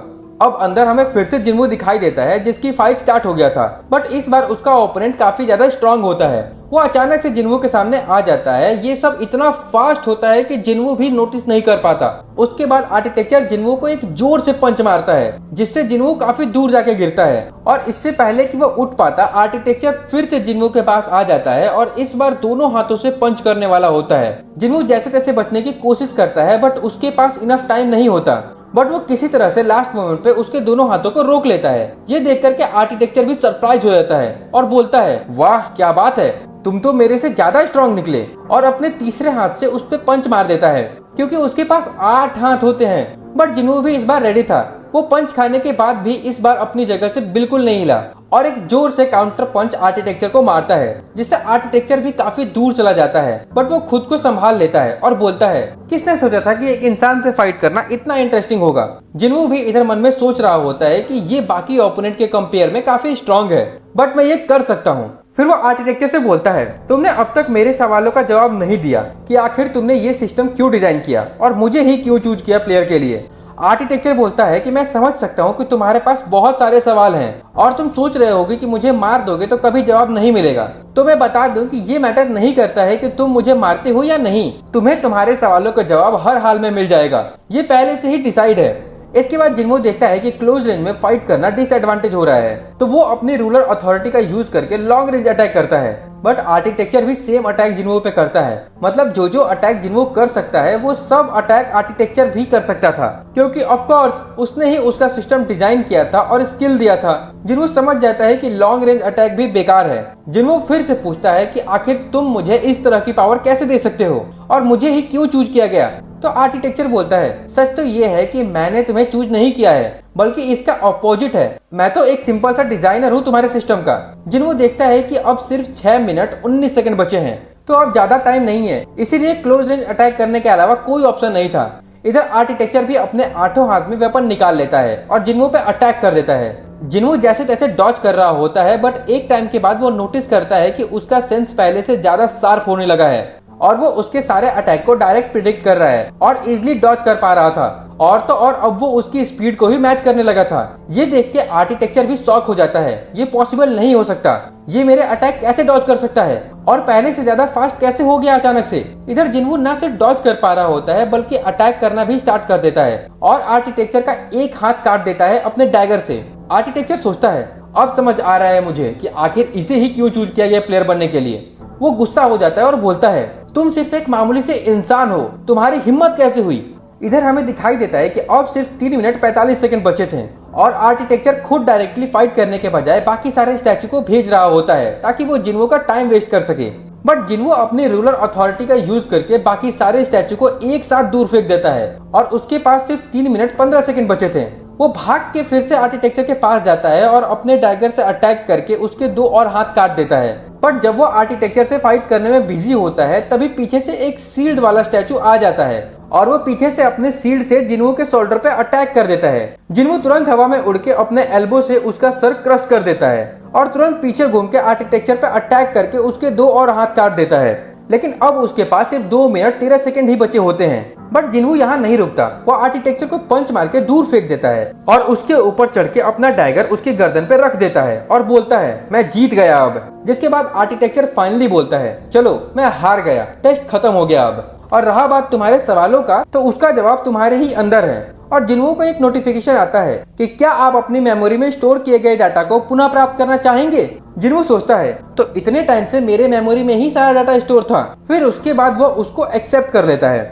अब अंदर हमें फिर से जिन्वो दिखाई देता है, जिसकी फाइट स्टार्ट हो गया था, बट इस बार उसका ओपोनेंट काफी ज्यादा स्ट्रांग होता है। वो अचानक से जिन्वो के सामने आ जाता है। ये सब इतना फास्ट होता है कि जिन्वो भी नोटिस नहीं कर पाता। उसके बाद आर्किटेक्चर जिन्वो को एक जोर से पंच मारता है, जिससे जिन्वो काफी दूर जाके गिरता है। और इससे पहले कि वो उठ पाता, आर्किटेक्चर फिर से जिन्वो के पास आ जाता है और इस बार दोनों हाथों से पंच करने वाला होता है। जिन्वो जैसे तैसे बचने की कोशिश करता है, बट उसके पास इनफ टाइम नहीं होता, बट वो किसी तरह से लास्ट मोमेंट पे उसके दोनों हाथों को रोक लेता है। ये देख करके आर्किटेक्चर भी सरप्राइज हो जाता है और बोलता है, वाह क्या बात है, तुम तो मेरे से ज्यादा स्ट्रांग निकले। और अपने तीसरे हाथ से उस पे पंच मार देता है, क्योंकि उसके पास 8 हाथ होते हैं। बट जिन्वो भी इस बार रेडी था। वो पंच खाने के बाद भी इस बार अपनी जगह से बिल्कुल नहीं हिला और एक जोर से काउंटर पंच आर्किटेक्चर को मारता है, जिससे आर्किटेक्चर भी काफी दूर चला जाता है। बट वो खुद को संभाल लेता है और बोलता है, किसने सोचा था कि एक इंसान से फाइट करना इतना इंटरेस्टिंग होगा। जिन्वो भी इधर मन में सोच रहा होता है कि ये बाकी ओपोनेंट के कंपेयर में काफी स्ट्रांग है, बट मैं ये कर सकता हूँ। फिर वो आर्किटेक्चर से बोलता है, तुमने अब तक मेरे सवालों का जवाब नहीं दिया कि आखिर तुमने ये सिस्टम क्यों डिजाइन किया और मुझे ही क्यों चूज किया प्लेयर के लिए। आर्किटेक्चर बोलता है कि मैं समझ सकता हूँ कि तुम्हारे पास बहुत सारे सवाल हैं और तुम सोच रहे होगे कि मुझे मार दोगे तो कभी जवाब नहीं मिलेगा। तो मैं बता दूं कि ये मैटर नहीं करता है कि तुम मुझे मारते हो या नहीं, तुम्हें तुम्हारे सवालों का जवाब हर हाल में मिल जाएगा, ये पहले से ही डिसाइड है। इसके बाद जिन्वो देखता है कि क्लोज रेंज में फाइट करना डिसएडवांटेज हो रहा है, तो वो अपनी रूलर अथॉरिटी का यूज करके लॉन्ग रेंज अटैक करता है। बट आर्किटेक्चर भी सेम अटैक जिन्वो पे करता है, मतलब जो अटैक जिन्वो कर सकता है वो सब अटैक आर्किटेक्चर भी कर सकता था, क्योंकि ऑफ कोर्स उसने ही उसका सिस्टम डिजाइन किया था और स्किल दिया था। जिन्वो समझ जाता है कि लॉन्ग रेंज अटैक भी बेकार है। जिन्वो फिर से पूछता है कि आखिर तुम मुझे इस तरह की पावर कैसे दे सकते हो और मुझे ही क्यों चूज किया गया। तो आर्किटेक्चर बोलता है, सच तो ये है कि मैंने तुम्हें चूज नहीं किया है, बल्कि इसका अपोजिट है, मैं तो एक सिंपल सा डिजाइनर हूँ तुम्हारे सिस्टम का। जिन्वो देखता है कि अब सिर्फ 6 मिनट 19 सेकंड बचे हैं, तो अब ज्यादा टाइम नहीं है, इसीलिए क्लोज रेंज अटैक करने के अलावा कोई ऑप्शन नहीं था। इधर आर्किटेक्चर भी अपने 8 हाथ में वेपन निकाल लेता है और जिन्वो पे अटैक कर देता है। जिन्वो जैसे तैसे डॉज कर रहा होता है, बट एक टाइम के बाद वो नोटिस करता है कि उसका सेंस पहले से ज्यादा शार्प होने लगा है और वो उसके सारे अटैक को डायरेक्ट प्रिडिक्ट कर रहा है और इजिली डॉज कर पा रहा था। और तो और अब वो उसकी स्पीड को ही मैच करने लगा था। ये देख के आर्किटेक्चर भी शॉक हो जाता है, ये पॉसिबल नहीं हो सकता, ये मेरे अटैक कैसे डॉज कर सकता है और पहले से ज्यादा फास्ट कैसे हो गया अचानक से। इधर जिन्वू न सिर्फ डॉज कर पा रहा होता है बल्कि अटैक करना भी स्टार्ट कर देता है और आर्किटेक्चर का एक हाथ काट देता है अपने डैगर से। आर्किटेक्चर सोचता है अब समझ आ रहा है मुझे कि आखिर इसे ही क्यों चूज किया गया प्लेयर बनने के लिए। वो गुस्सा हो जाता है और बोलता है तुम सिर्फ एक मामूली से इंसान हो, तुम्हारी हिम्मत कैसे हुई। इधर हमें दिखाई देता है कि अब सिर्फ 3 मिनट 45 सेकंड बचे थे और आर्किटेक्चर खुद डायरेक्टली फाइट करने के बजाय बाकी सारे स्टैचू को भेज रहा होता है ताकि वो जिन्वो का टाइम वेस्ट कर सके। बट जिन्वो अपनी रूलर अथॉरिटी का यूज करके बाकी सारे स्टैचू को एक साथ दूर फेंक देता है और उसके पास सिर्फ 3 मिनट 15 सेकंड बचे थे। वो भाग के फिर से आर्किटेक्चर के पास जाता है और अपने डैगर से अटैक करके उसके 2 और हाथ काट देता है। बट जब वो आर्किटेक्चर से फाइट करने में बिजी होता है तभी पीछे से एक सील्ड वाला स्टैचू आ जाता है और वो पीछे से अपने सील्ड से जिन्वो के शोल्डर पे अटैक कर देता है। जिन्वो तुरंत हवा में उड़ के अपने एल्बो से उसका सर क्रश कर देता है और तुरंत पीछे घूम के आर्किटेक्चर पे अटैक करके उसके 2 और हाथ काट देता है। लेकिन अब उसके पास सिर्फ 2 मिनट 13 सेकंड ही बचे होते हैं। बट जिन्वू यहाँ नहीं रुकता, वो आर्किटेक्चर को पंच मार के दूर फेंक देता है और उसके ऊपर चढ़ के अपना डैगर उसकी गर्दन पे रख देता है और बोलता है मैं जीत गया अब। जिसके बाद आर्किटेक्चर फाइनली बोलता है चलो मैं हार गया, टेस्ट खत्म हो गया अब। और रहा बात तुम्हारे सवालों का तो उसका जवाब तुम्हारे ही अंदर है। और जिन्वो को एक नोटिफिकेशन आता है कि क्या आप अपनी मेमोरी में स्टोर किए गए डाटा को पुनः प्राप्त करना चाहेंगे। जिन्वो सोचता है तो इतने टाइम से मेरे मेमोरी में ही सारा डाटा स्टोर था। फिर उसके बाद वो उसको एक्सेप्ट कर लेता है।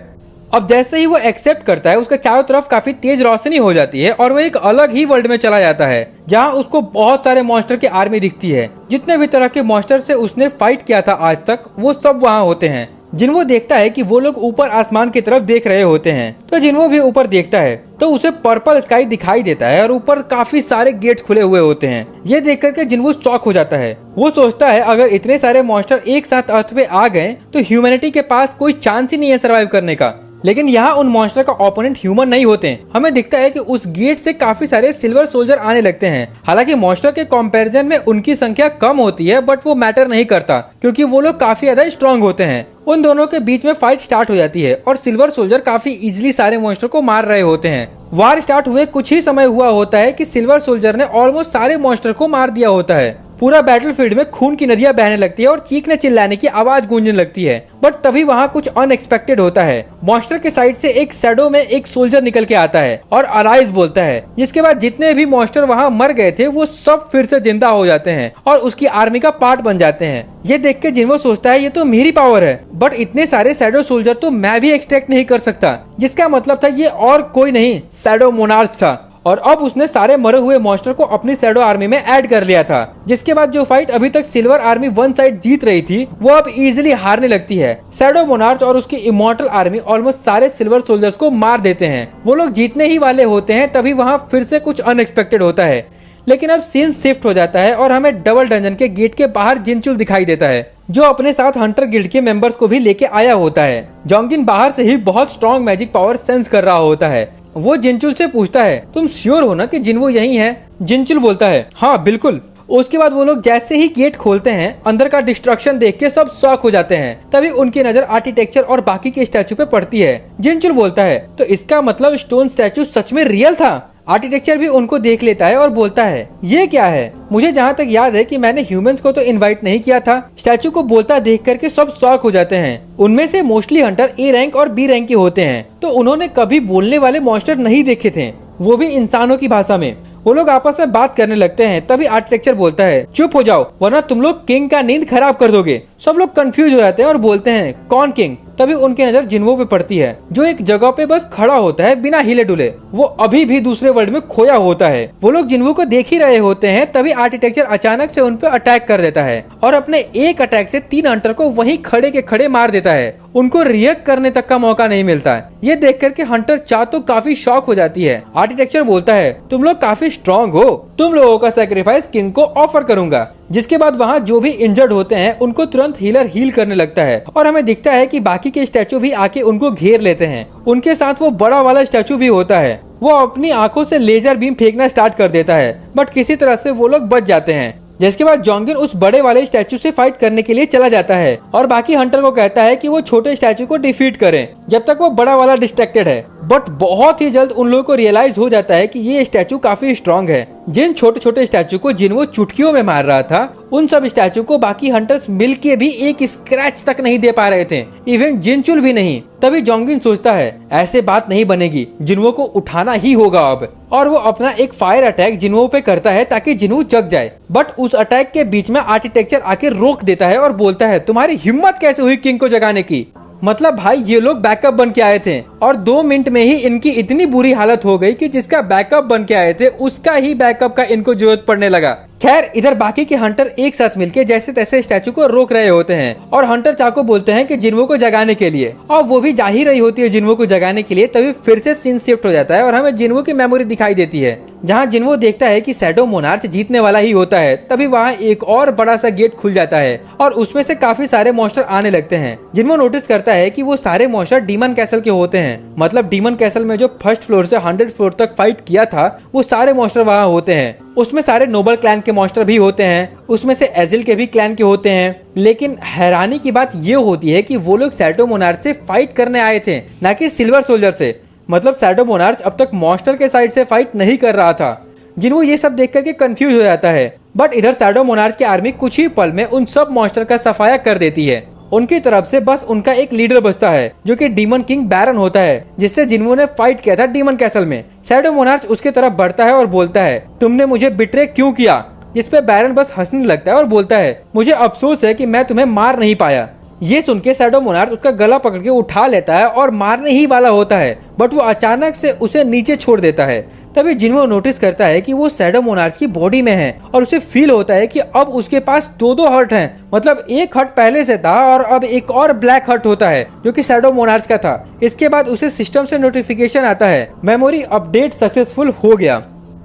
अब जैसे ही वो एक्सेप्ट करता है उसके चारों तरफ काफी तेज रोशनी हो जाती है और वो एक अलग ही वर्ल्ड में चला जाता है जहाँ उसको बहुत सारे मॉन्स्टर की आर्मी दिखती है। जितने भी तरह के मॉन्स्टर से उसने फाइट किया था आज तक वो सब वहाँ होते हैं। जिन्वो देखता है कि वो लोग ऊपर आसमान की तरफ देख रहे होते हैं तो जिन्वो भी ऊपर देखता है तो उसे पर्पल स्काई दिखाई देता है और ऊपर काफी सारे गेट्स खुले हुए होते हैं। ये देख करके जिन्वो शॉक हो जाता है। वो सोचता है अगर इतने सारे मॉन्स्टर एक साथ अर्थ पे आ गए तो ह्यूमैनिटी के पास कोई चांस ही नहीं है सरवाइव करने का। लेकिन यहाँ उन मॉन्स्टर का ओपोनेंट ह्यूमन नहीं होते हैं। हमें दिखता है कि उस गेट से काफी सारे सिल्वर सोल्जर आने लगते हैं। हालांकि मॉन्स्टर के कंपैरिजन में उनकी संख्या कम होती है बट वो मैटर नहीं करता क्योंकि वो लोग काफी ज्यादा स्ट्रांग होते हैं। उन दोनों के बीच में फाइट स्टार्ट हो जाती है और सिल्वर सोल्जर काफी इजीली सारे मॉन्स्टर को मार रहे होते हैं। वार स्टार्ट हुए कुछ ही समय हुआ होता है कि सिल्वर सोल्जर ने ऑलमोस्ट सारे मॉन्स्टर को मार दिया होता है। पूरा बैटलफील्ड में खून की नदियां बहने लगती है और चीखने चिल्लाने की आवाज गूंजने लगती है। बट तभी वहाँ कुछ अनएक्सपेक्टेड होता है। मॉन्स्टर के साइड से एक शैडो में एक सोल्जर निकल के आता है और अराइज बोलता है, जिसके बाद जितने भी मॉन्स्टर वहाँ मर गए थे वो सब फिर से जिंदा हो जाते हैं और उसकी आर्मी का पार्ट बन जाते हैं। ये देख के जिन्वो सोचता है ये तो मेरी पावर है बट इतने सारे शैडो सोल्जर तो मैं भी एक्सट्रैक्ट नहीं कर सकता। जिसका मतलब था ये और कोई नहीं शैडो मोनार्च था और अब उसने सारे मरे हुए मॉन्स्टर को अपनी शैडो आर्मी में ऐड कर लिया था। जिसके बाद जो फाइट अभी तक सिल्वर आर्मी वन साइड जीत रही थी वो अब इजीली हारने लगती है। शैडो मोनार्च और उसकी इमॉर्टल आर्मी ऑलमोस्ट सारे सिल्वर सोल्जर्स को मार देते हैं। वो लोग जीतने ही वाले होते हैं तभी वहाँ फिर से कुछ अनएक्सपेक्टेड होता है। लेकिन अब सीन शिफ्ट हो जाता है और हमें डबल डंजन के गेट के बाहर जिनचुल दिखाई देता है जो अपने साथ हंटर गिल्ड के मेंबर्स को भी लेके आया होता है। जोंगिन बाहर से ही बहुत स्ट्रॉन्ग मैजिक पावर सेंस कर रहा होता है। वो जिनचुल से पूछता है तुम श्योर हो ना कि जिन्वो यही है। जिनचुल बोलता है हाँ बिल्कुल। उसके बाद वो लोग जैसे ही गेट खोलते हैं अंदर का डिस्ट्रक्शन देख के सब शॉक हो जाते हैं। तभी उनकी नजर आर्किटेक्चर और बाकी के स्टैचू पे पड़ती है। जिनचुल बोलता है तो इसका मतलब स्टोन स्टैचू सच में रियल था। आर्किटेक्चर भी उनको देख लेता है और बोलता है ये क्या है। मुझे जहाँ तक याद है कि मैंने ह्यूमंस को तो इनवाइट नहीं किया था। स्टैचू को बोलता देख करके सब शॉक हो जाते हैं। उनमें से मोस्टली हंटर ए रैंक और बी रैंक के होते हैं तो उन्होंने कभी बोलने वाले मॉन्स्टर नहीं देखे थे, वो भी इंसानों की भाषा में। वो लोग आपस में बात करने लगते हैं। तभी आर्किटेक्चर बोलता है चुप हो जाओ वरना तुम लोग किंग का नींद खराब कर दोगे। सब लोग कंफ्यूज हो जाते हैं और बोलते हैं कौन किंग। तभी उनकी नजर जिन्वो पे पड़ती है जो एक जगह पे बस खड़ा होता है बिना हिले डुले। वो अभी भी दूसरे वर्ल्ड में खोया होता है। वो लोग जिन्वो को देख ही रहे होते हैं तभी आर्किटेक्चर अचानक से उन पे अटैक कर देता है और अपने एक अटैक से 3 हंटर को वहीं खड़े के खड़े मार देता है। उनको रिएक्ट करने तक का मौका नहीं मिलता है। ये देख करके हंटर चा तो काफी शॉक हो जाती है। आर्किटेक्चर बोलता है तुम लोग काफी स्ट्रॉन्ग हो, तुम लोगों का सैक्रिफाइस किंग को ऑफर करूंगा। जिसके बाद वहाँ जो भी इंजर्ड होते हैं उनको तुरंत हीलर हील करने लगता है और हमें दिखता है कि बाकी के स्टैचू भी आके उनको घेर लेते हैं। उनके साथ वो बड़ा वाला स्टैचू भी होता है। वो अपनी आंखों से लेजर बीम फेंकना स्टार्ट कर देता है बट किसी तरह से वो लोग बच जाते हैं। जिसके बाद जोंगिन उस बड़े वाले स्टैचू से फाइट करने के लिए चला जाता है और बाकी हंटर को कहता है कि वो छोटे स्टैचू को डिफीट करें जब तक वो बड़ा वाला डिस्ट्रैक्टेड है। बट बहुत ही जल्द उन लोगों को रियलाइज हो जाता है कि ये स्टैचू काफी स्ट्रांग है। जिन छोटे छोटे स्टैचू को जिन वो चुटकियों में मार रहा था, उन सब स्टैचू को बाकी हंटर्स मिलके भी एक स्क्रैच तक नहीं दे पा रहे थे, इवन जिनचुल भी नहीं। तभी जोंगिन सोचता है ऐसे बात नहीं बनेगी, जिन्हो को उठाना ही होगा अब, और वो अपना एक फायर अटैक जिन्हो पे करता है ताकि जिन्हो जग जाए। बट उस अटैक के बीच में आर्किटेक्चर आके रोक देता है और बोलता है तुम्हारी हिम्मत कैसे हुई किंग को जगाने की। मतलब भाई ये लोग बैकअप बन के आए थे और 2 मिनट में ही इनकी इतनी बुरी हालत हो गई कि जिसका बैकअप बन के आए थे उसका ही बैकअप का इनको जरूरत पड़ने लगा। खैर इधर बाकी के हंटर एक साथ मिलके जैसे तैसे स्टैचू को रोक रहे होते हैं और हंटर चाको बोलते हैं कि जिन्हो को जगाने के लिए, और वो भी जा ही रही होती है जिन्हो को जगाने के लिए। तभी फिर से सीन शिफ्ट हो जाता है और हमें जिन्हो की मेमोरी दिखाई देती है जहाँ जिन्हो देखता है कि शैडो मोनार्च जीतने वाला ही होता है। तभी वहाँ एक और बड़ा सा गेट खुल जाता है और उसमें से काफी सारे मॉन्स्टर आने लगते हैं। जिन्हो नोटिस करता है कि वो सारे मॉन्स्टर डीमन कैसल के होते हैं। मतलब डीमन कैसल में जो फर्स्ट फ्लोर से 100 फ्लोर तक फाइट किया था वो सारे मॉन्स्टर वहाँ होते हैं। उसमें सारे नोबल क्लैन के मॉन्स्टर भी होते हैं, उसमें से एजिल के भी क्लैन के होते हैं। लेकिन हैरानी की बात ये होती है कि वो लोग शैडो मोनार्च से फाइट करने आए थे, ना कि सिल्वर सोल्जर से। मतलब शैडो मोनार्च अब तक मॉन्स्टर के साइड से फाइट नहीं कर रहा था। जिन्हो ये सब देख करके कंफ्यूज हो जाता है। बट इधर शैडो मोनार्च की आर्मी कुछ ही पल में उन सब मॉन्स्टर का सफाया कर देती है। उनकी तरफ से बस उनका एक लीडर बचता है जो कि डीमन किंग बैरन होता है, जिससे जिन्हो ने फाइट किया था डीमन कैसल में। शैडो मोनार्च उसके तरफ बढ़ता है और बोलता है तुमने मुझे बिट्रे क्यों किया, जिसपे बैरन बस हंसने लगता है और बोलता है मुझे अफसोस है कि मैं तुम्हें मार नहीं पाया। ये सुन के शैडो मोनार्च उसका गला पकड़ के उठा लेता है और मारने ही वाला होता है, बट वो अचानक से उसे नीचे छोड़ देता है। तभी जिन्हो नोटिस करता है कि वो शैडो मोनार्च की बॉडी में है और उसे फील होता है कि अब उसके पास 2 हर्ट हैं। मतलब एक हर्ट पहले से था और अब एक और ब्लैक हर्ट होता है जो कि शैडो मोनार्च का था। इसके बाद उसे सिस्टम से नोटिफिकेशन आता है मेमोरी अपडेट सक्सेसफुल हो गया।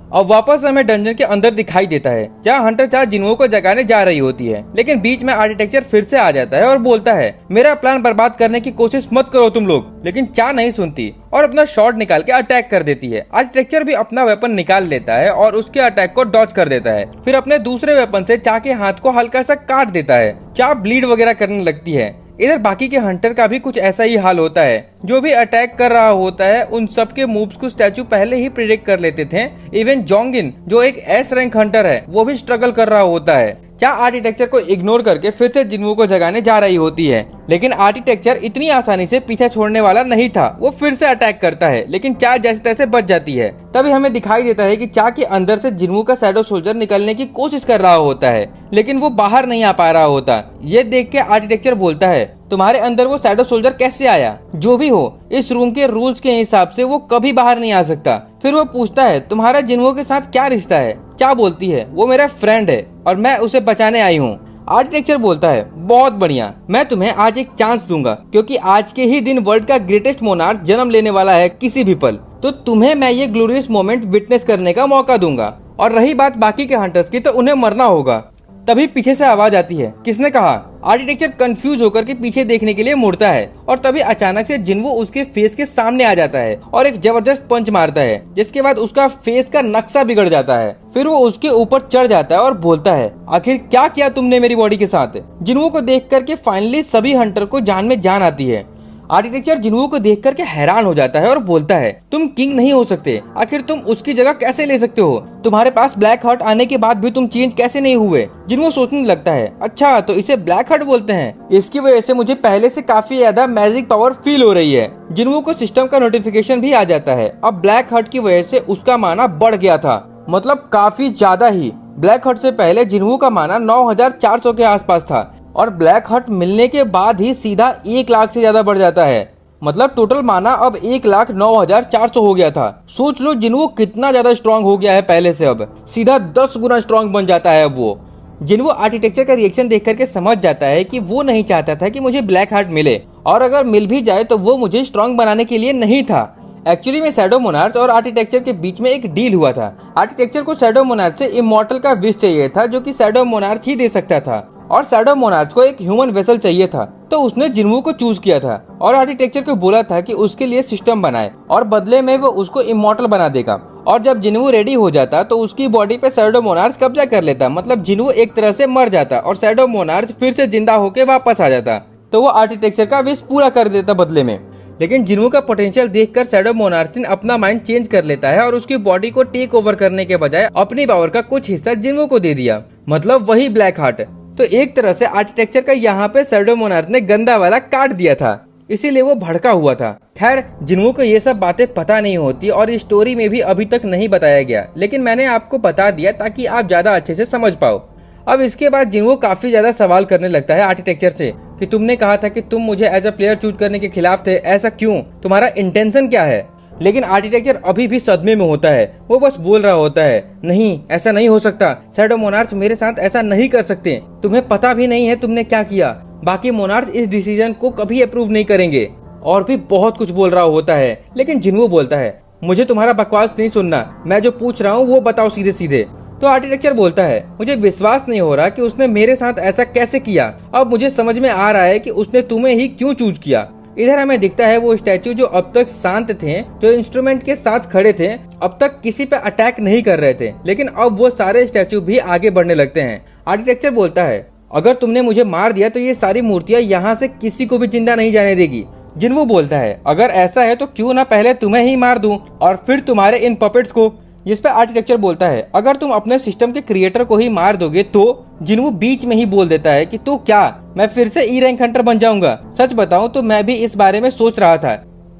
अब वापस हमें डंजन के अंदर दिखाई देता है जहाँ हंटर चाह जिन्हो को जगाने जा रही होती है, लेकिन बीच में आर्किटेक्चर फिर से आ जाता है और बोलता है मेरा प्लान बर्बाद करने की कोशिश मत करो तुम लोग। लेकिन चाह नहीं सुनती और अपना शॉट निकाल के अटैक कर देती है। आर्किटेक्चर भी अपना वेपन निकाल लेता है और उसके अटैक को डॉज कर देता है। फिर अपने दूसरे वेपन से चाह के हाथ को हल्का सा काट देता है। चाह ब्लीड वगैरह करने लगती है। इधर बाकी के हंटर का भी कुछ ऐसा ही हाल होता है। जो भी अटैक कर रहा होता है उन सब के मूव्स को स्टैचू पहले ही प्रिडिक्ट कर लेते थे। इवन जोंगिन जो एक एस रैंक हंटर है वो भी स्ट्रगल कर रहा होता है। क्या आर्किटेक्चर को इग्नोर करके फिर से जिन्हो को जगाने जा रही होती है, लेकिन आर्किटेक्चर इतनी आसानी से पीछा छोड़ने वाला नहीं था। वो फिर से अटैक करता है लेकिन चाह जैसे तैसे बच जाती है। तभी हमें दिखाई देता है कि चाह के अंदर से जिन्हो का शैडो सोल्जर निकलने की कोशिश कर रहा होता है, लेकिन वो बाहर नहीं आ पा रहा होता। ये देख के आर्किटेक्चर बोलता है तुम्हारे अंदर वो शैडो सोल्जर कैसे आया? जो भी हो, इस रूम के रूल्स के हिसाब से वो कभी बाहर नहीं आ सकता। फिर वो पूछता है तुम्हारा जिन्हो के साथ क्या रिश्ता है? क्या बोलती है वो मेरा फ्रेंड है और मैं उसे बचाने आई हूँ। आर्किटेक्चर बोलता है बहुत बढ़िया, मैं तुम्हें आज एक चांस दूंगा क्योंकि आज के ही दिन वर्ल्ड का ग्रेटेस्ट मोनार्क जन्म लेने वाला है किसी भी पल, तो तुम्हें मैं ये ग्लोरियस मोमेंट विटनेस करने का मौका दूंगा। और रही बात बाकी के हंटर्स की, तो उन्हें मरना होगा। तभी पीछे से आवाज आती है किसने कहा? आर्किटेक्चर कंफ्यूज होकर के पीछे देखने के लिए मुड़ता है और तभी अचानक से जिन्हो उसके फेस के सामने आ जाता है और एक जबरदस्त पंच मारता है, जिसके बाद उसका फेस का नक्शा बिगड़ जाता है। फिर वो उसके ऊपर चढ़ जाता है और बोलता है आखिर क्या किया तुमने मेरी बॉडी के साथ? जिन्हो को देख करके फाइनली सभी हंटर को जान में जान आती है। आर्किटेक्चर जिन्हो को देख करके हैरान हो जाता है और बोलता है तुम किंग नहीं हो सकते, आखिर तुम उसकी जगह कैसे ले सकते हो? तुम्हारे पास ब्लैक हार्ट आने के बाद भी तुम चेंज कैसे नहीं हुए? जिन्हो सोचने लगता है अच्छा तो इसे ब्लैक हार्ट बोलते हैं, इसकी वजह से मुझे पहले से काफी ज्यादा मैजिक पावर फील हो रही है। जिन्हो को सिस्टम का नोटिफिकेशन भी आ जाता है। अब ब्लैक हार्ट की वजह से उसका माना बढ़ गया था, मतलब काफी ज्यादा ही। ब्लैक हार्ट से पहले जिन्हो का माना 9400 के आसपास था और ब्लैक हार्ट मिलने के बाद ही सीधा 1 लाख से ज्यादा बढ़ जाता है। मतलब टोटल माना अब 1,09,400 हो गया था। सोच लो जिन्हो कितना ज्यादा स्ट्रांग हो गया है पहले से, अब सीधा 10 गुना स्ट्रांग बन जाता है। अब वो जिन्हो आर्किटेक्चर का रिएक्शन देख करके समझ जाता है कि वो नहीं चाहता था कि मुझे ब्लैक हार्ट मिले, और अगर मिल भी जाए तो वो मुझे स्ट्रांग बनाने के लिए नहीं था। एक्चुअली में शैडो मोनार्च और आर्किटेक्चर के बीच में एक डील हुआ था। आर्किटेक्चर को शैडो मोनार्च से इमॉर्टल का विश चाहिए था जो कि शैडो मोनार्च ही दे सकता था, और शैडो मोनार्च को एक ह्यूमन वेसल चाहिए था, तो उसने जिन्हो को चूज किया था और आर्किटेक्चर को बोला था कि उसके लिए सिस्टम बनाए और बदले में वो उसको इमॉर्टल बना देगा। और जब जिन्वू रेडी हो जाता तो उसकी बॉडी पे शैडो मोनार्च कब्जा कर लेता, मतलब जिन्वू एक तरह से मर जाता और शैडो मोनार्च फिर से जिंदा होके वापस आ जाता, तो वो आर्किटेक्चर का विश पूरा कर देता बदले में। लेकिन जिन्वू का पोटेंशियल देखकर शैडो मोनार्च ने अपना माइंड चेंज कर लेता है और उसकी बॉडी को टेक ओवर करने के बजाय अपनी पावर का कुछ हिस्सा जिन्वू को दे दिया, मतलब वही ब्लैक हार्ट। तो एक तरह से आर्किटेक्चर का यहाँ पे शैडो मोनार्च ने गंदा वाला काट दिया था, इसीलिए वो भड़का हुआ था। खैर, जिन्वू को ये सब बातें पता नहीं होती और इस स्टोरी में भी अभी तक नहीं बताया गया, लेकिन मैंने आपको बता दिया ताकि आप ज्यादा अच्छे से समझ पाओ। अब इसके बाद जिन्वू काफी ज्यादा सवाल करने लगता है आर्किटेक्चर से कि तुमने कहा था कि तुम मुझे एज अ प्लेयर चूज करने के खिलाफ थे, ऐसा क्यों, तुम्हारा इंटेंशन क्या है? लेकिन आर्किटेक्चर अभी भी सदमे में होता है, वो बस बोल रहा होता है, नहीं ऐसा नहीं हो सकता, शैडो मोनार्च मेरे साथ ऐसा नहीं कर सकते, तुम्हें पता भी नहीं है तुमने क्या किया, बाकी मोनार्च इस डिसीजन को कभी अप्रूव नहीं करेंगे, और भी बहुत कुछ बोल रहा होता है। लेकिन जिन्वू बोलता है, मुझे तुम्हारा बकवास नहीं सुनना, मैं जो पूछ रहा हूँ वो बताओ सीधे सीधे। तो आर्किटेक्चर बोलता है, मुझे विश्वास नहीं हो रहा कि उसने मेरे साथ ऐसा कैसे किया, अब मुझे समझ में आ रहा है कि उसने तुम्हें ही क्यों चूज किया। इधर हमें दिखता है वो स्टैचू जो अब तक शांत थे, जो इंस्ट्रूमेंट के साथ खड़े थे, अब तक किसी पे अटैक नहीं कर रहे थे, लेकिन अब वो सारे स्टैचू भी आगे बढ़ने लगते हैं। आर्किटेक्चर बोलता है, अगर तुमने मुझे मार दिया तो ये सारी मूर्तियां यहाँ से किसी को भी जिंदा नहीं जाने देगी। जिन्वू बोलता है, अगर ऐसा है तो क्यों ना पहले तुम्हें ही मार दूं और फिर तुम्हारे इन पपेट्स को। जिस पे आर्किटेक्चर बोलता है, अगर तुम अपने सिस्टम के क्रिएटर को ही मार दोगे तो। जिन्वू बीच में ही बोल देता है कि तो क्या मैं फिर से ई रैंक हंटर बन जाऊंगा? सच बताऊं तो मैं भी इस बारे में सोच रहा था,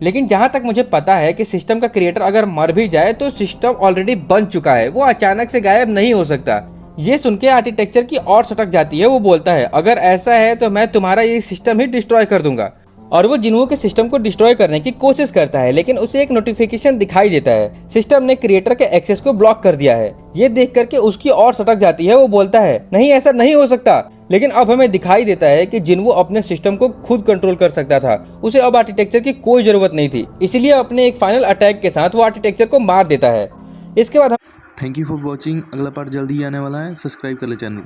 लेकिन जहां तक मुझे पता है कि सिस्टम का क्रिएटर अगर मर भी जाए तो सिस्टम ऑलरेडी बन चुका है, वो अचानक से गायब नहीं हो सकता। ये सुन के आर्किटेक्चर की और सटक जाती है, वो बोलता है, अगर ऐसा है तो मैं तुम्हारा ये सिस्टम ही डिस्ट्रॉय कर दूंगा। और वो जिन्वू के सिस्टम को डिस्ट्रॉय करने की कोशिश करता है, लेकिन उसे एक नोटिफिकेशन दिखाई देता है, सिस्टम ने क्रिएटर के एक्सेस को ब्लॉक कर दिया है। ये देख करके उसकी और सटक जाती है, वो बोलता है, नहीं ऐसा नहीं हो सकता। लेकिन अब हमें दिखाई देता है कि जिन्वू अपने सिस्टम को खुद कंट्रोल कर सकता था, उसे अब आर्किटेक्चर की कोई जरूरत नहीं थी, इसलिए अपने एक फाइनल अटैक के साथ वो आर्किटेक्चर को मार देता है। इसके बाद थैंक यू फॉर वॉचिंग। अगला पार्ट जल्दी आने वाला है, सब्सक्राइब कर ले चैनल को।